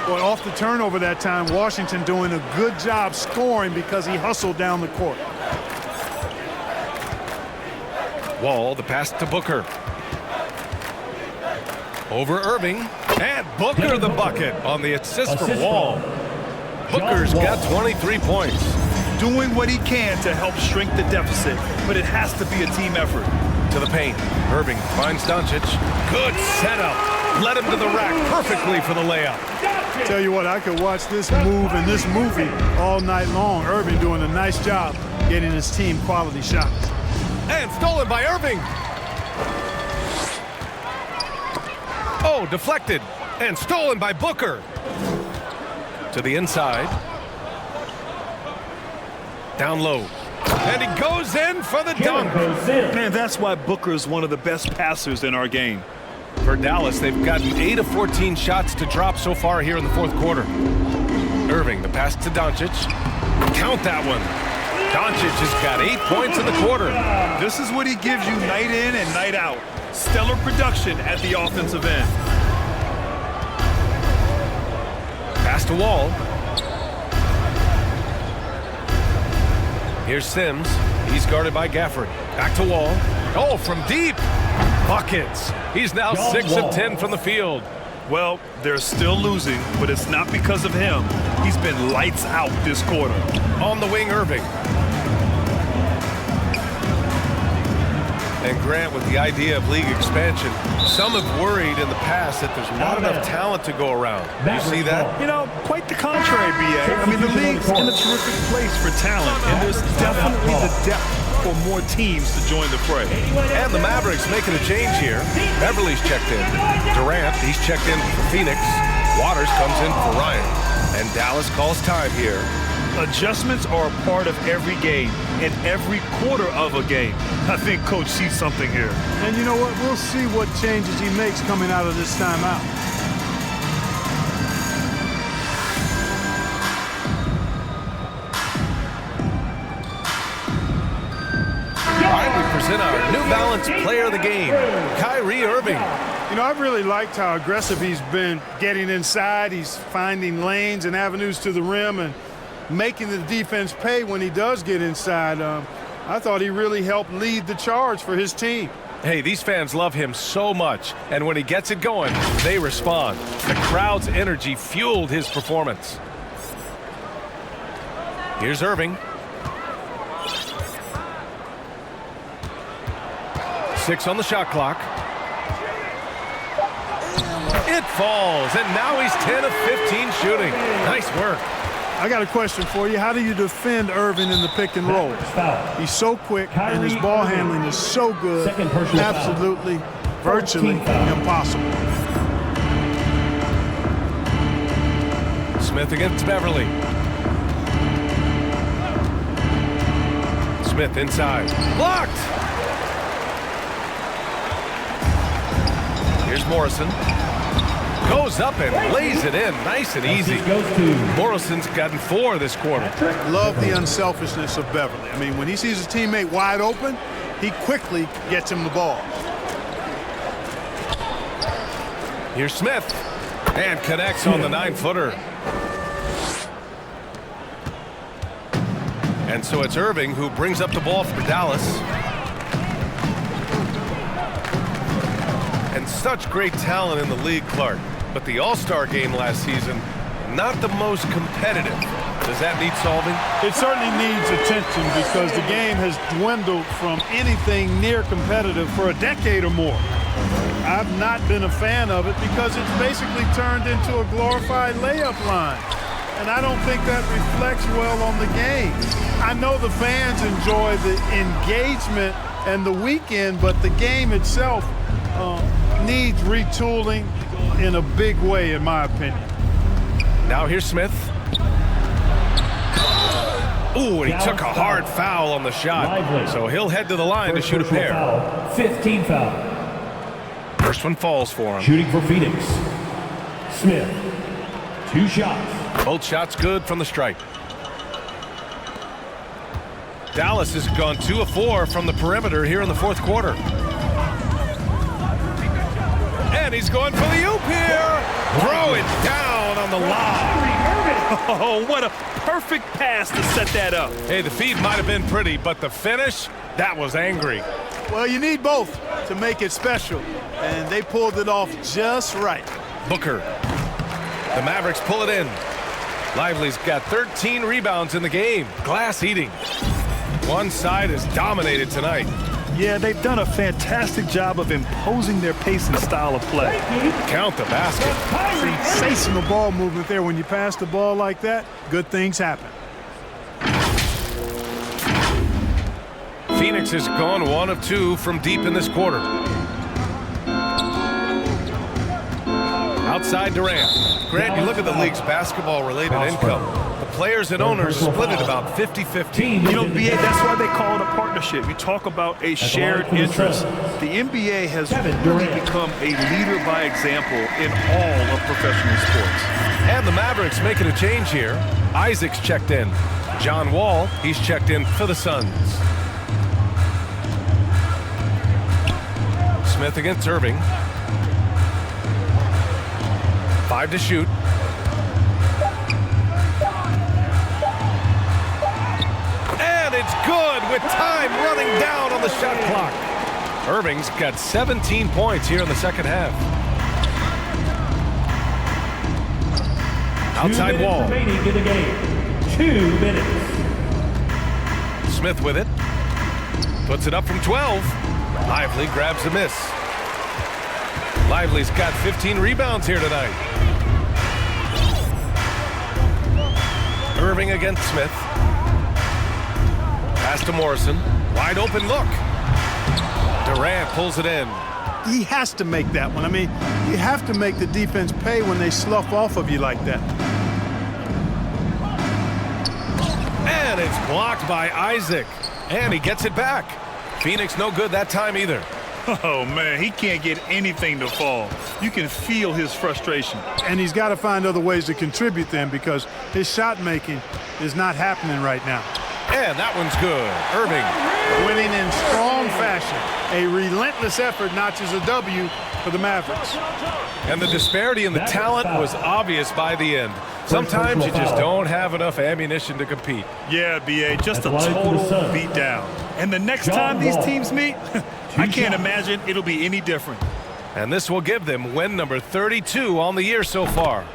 Well, off the turnover that time, Washington doing a good job scoring because he hustled down the court. Wall, the pass to Booker. Over Irving. And Booker the bucket on the assist for Wall. Booker's got 23 points. Doing what he can to help shrink the deficit, but it has to be a team effort. To the paint. Irving finds Doncic. Good setup. Led him to the rack perfectly for the layup. Tell you what, I could watch this move and this movie all night long. Irving doing a nice job getting his team quality shots. And stolen by Irving. Oh, deflected. And stolen by Booker. To the inside. Down low. And he goes in for the dunk. Man, that's why Booker is one of the best passers in our game. For Dallas, they've gotten 8 of 14 shots to drop so far here in the fourth quarter. Irving, the pass to Doncic. Count that one. Doncic has got 8 points in the quarter. This is what he gives you night in and night out. Stellar production at the offensive end. Pass to Wall. Here's Sims. He's guarded by Gafford. Back to Wall. Oh, from deep. Buckets. He's now 6 of 10 from the field. Well, they're still losing, but it's not because of him. He's been lights out this quarter. On the wing, Irving. And Grant, with the idea of league expansion, some have worried in the past that there's not enough talent to go around. You see that? You know, quite the contrary, B.A. I mean, the league's in a terrific place for talent, and there's definitely the depth for more teams to join the fray. And the Mavericks making a change here. Beverly's checked in. Durant, he's checked in for Phoenix. Waters comes in for Ryan. And Dallas calls time here. Adjustments are a part of every game and every quarter of a game. I think Coach sees something here. And you know what? We'll see what changes he makes coming out of this timeout. All right, we present our New Balance Player of the Game, Kyrie Irving. You know, I've really liked how aggressive he's been getting inside. He's finding lanes and avenues to the rim and making the defense pay when he does get inside. I thought he really helped lead the charge for his team. Hey, these fans love him so much, and when he gets it going, they respond. The crowd's energy fueled his performance. Here's Irving. 6 on the shot clock. It falls, and now he's 10 of 15 shooting. Nice work. I got a question for you. How do you defend Irving in the pick and roll? He's so quick, and his ball handling is so good. Absolutely, virtually impossible. Smith against Beverly. Smith inside. Blocked! Here's Morrison. Goes up and lays it in, nice and easy. Morrison's gotten 4 this quarter. Love the unselfishness of Beverly. I mean, when he sees his teammate wide open, he quickly gets him the ball. Here's Smith, and connects on the 9-footer. And so it's Irving who brings up the ball for Dallas. And such great talent in the league, Clark. But the All-Star game last season, not the most competitive. Does that need solving? It certainly needs attention because the game has dwindled from anything near competitive for a decade or more. I've not been a fan of it because it's basically turned into a glorified layup line. And I don't think that reflects well on the game. I know the fans enjoy the engagement and the weekend, but the game itself needs retooling in a big way, in my opinion. Now here's Smith. Ooh, and he took a hard foul on the shot. So he'll head to the line to shoot a pair. 15 foul. First one falls for him. Shooting for Phoenix. Smith. 2 shots. Both shots good from the stripe. Dallas has gone 2 of 4 from the perimeter here in the 4th quarter. And he's going for the oop here. Throw it down on the lob. Oh, what a perfect pass to set that up. Hey, the feed might have been pretty, but the finish, that was angry. Well, you need both to make it special, and they pulled it off just right. Booker. The Mavericks pull it in. Lively's got 13 rebounds in the game. Glass eating. One side is dominated tonight. Yeah, they've done a fantastic job of imposing their pace and style of play. Count the basket. Sensational ball movement there. When you pass the ball like that, good things happen. Phoenix has gone 1 of 2 from deep in this quarter. Outside Durant. Grant, you look at the league's basketball-related income. The players and owners split it about 50-50. You know, BA, that's why they call it a partnership. You talk about a shared interest. The NBA has really become a leader by example in all of professional sports. And the Mavericks making a change here. Isaac's checked in. John Wall, he's checked in for the Suns. Smith against Irving. 5 to shoot. And it's good with time running down on the shot clock. Irving's got 17 points here in the second half. Outside Wall. Remaining in the game. 2 minutes. Smith with it. Puts it up from 12. Lively grabs a miss. Lively's got 15 rebounds here tonight. Irving against Smith. Pass to Morrison. Wide open look. Durant pulls it in. He has to make that one. I mean, you have to make the defense pay when they slough off of you like that. And it's blocked by Isaac. And he gets it back. Phoenix no good that time either. Oh, man, he can't get anything to fall. You can feel his frustration. And he's got to find other ways to contribute then because his shot making is not happening right now. And that one's good. Irving. Winning in strong fashion. A relentless effort notches a W for the Mavericks. And the disparity in the talent was obvious by the end. Sometimes you just don't have enough ammunition to compete. Yeah, BA, just a total beatdown. And the next time these teams meet, I can't imagine it'll be any different. And this will give them win number 32 on the year so far.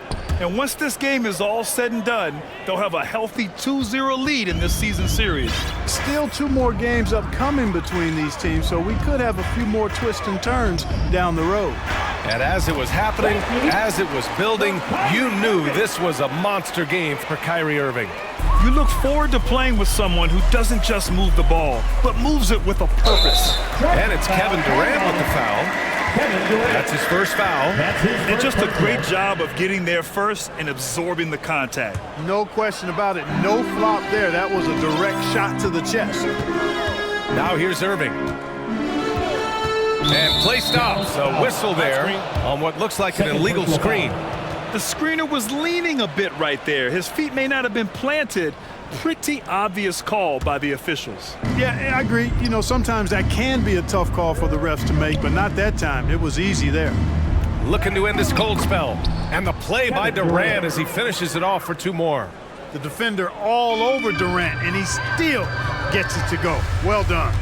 And once this game is all said and done, they'll have a healthy 2-0 lead in this season series. Still 2 more games upcoming between these teams, so we could have a few more twists and turns down the road. And as it was happening, as it was building, you knew this was a monster game for Kyrie Irving. You look forward to playing with someone who doesn't just move the ball, but moves it with a purpose. And it's Kevin Durant with the foul. That's his first foul. And just a great job of getting there first and absorbing the contact. No question about it. No flop there. That was a direct shot to the chest. Now here's Irving. And play stops. A whistle there on what looks like an illegal screen. The screener was leaning a bit right there. His feet may not have been planted. Pretty obvious call by the officials. Yeah, I agree. You know, sometimes that can be a tough call for the refs to make, but not that time. It was easy there. Looking to end this cold spell. And the play by Durant as he finishes it off for 2 more. The defender all over Durant, and he still gets it to go. Well done.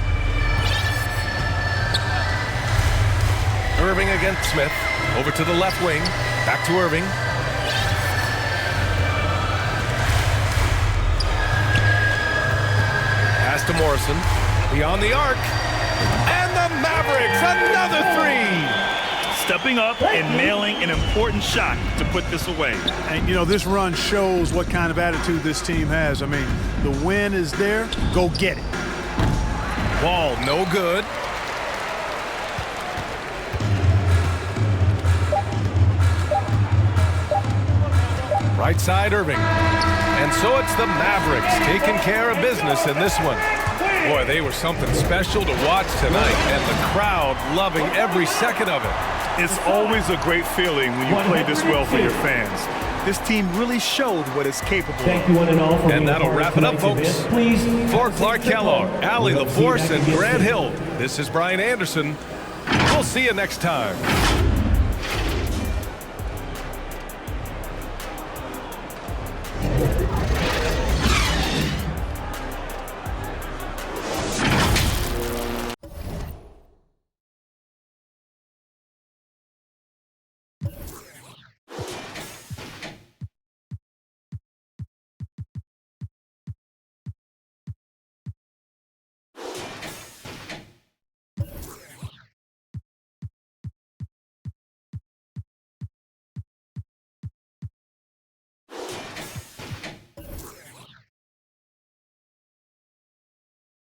Irving against Smith. Over to the left wing. Back to Irving. Pass to Morrison. Beyond the arc. And the Mavericks, another 3. Stepping up and nailing an important shot to put this away. And, you know, this run shows what kind of attitude this team has. I mean, the win is there. Go get it. Ball no good. Right side, Irving. And so it's the Mavericks taking care of business in this one. Boy, they were something special to watch tonight, and the crowd loving every second of it. It's always a great feeling when you play this well for your fans. This team really showed what it's capable of. And that'll wrap it up, folks. For Clark Kellogg, Allie LaForce, and Grant Hill, this is Brian Anderson. We'll see you next time.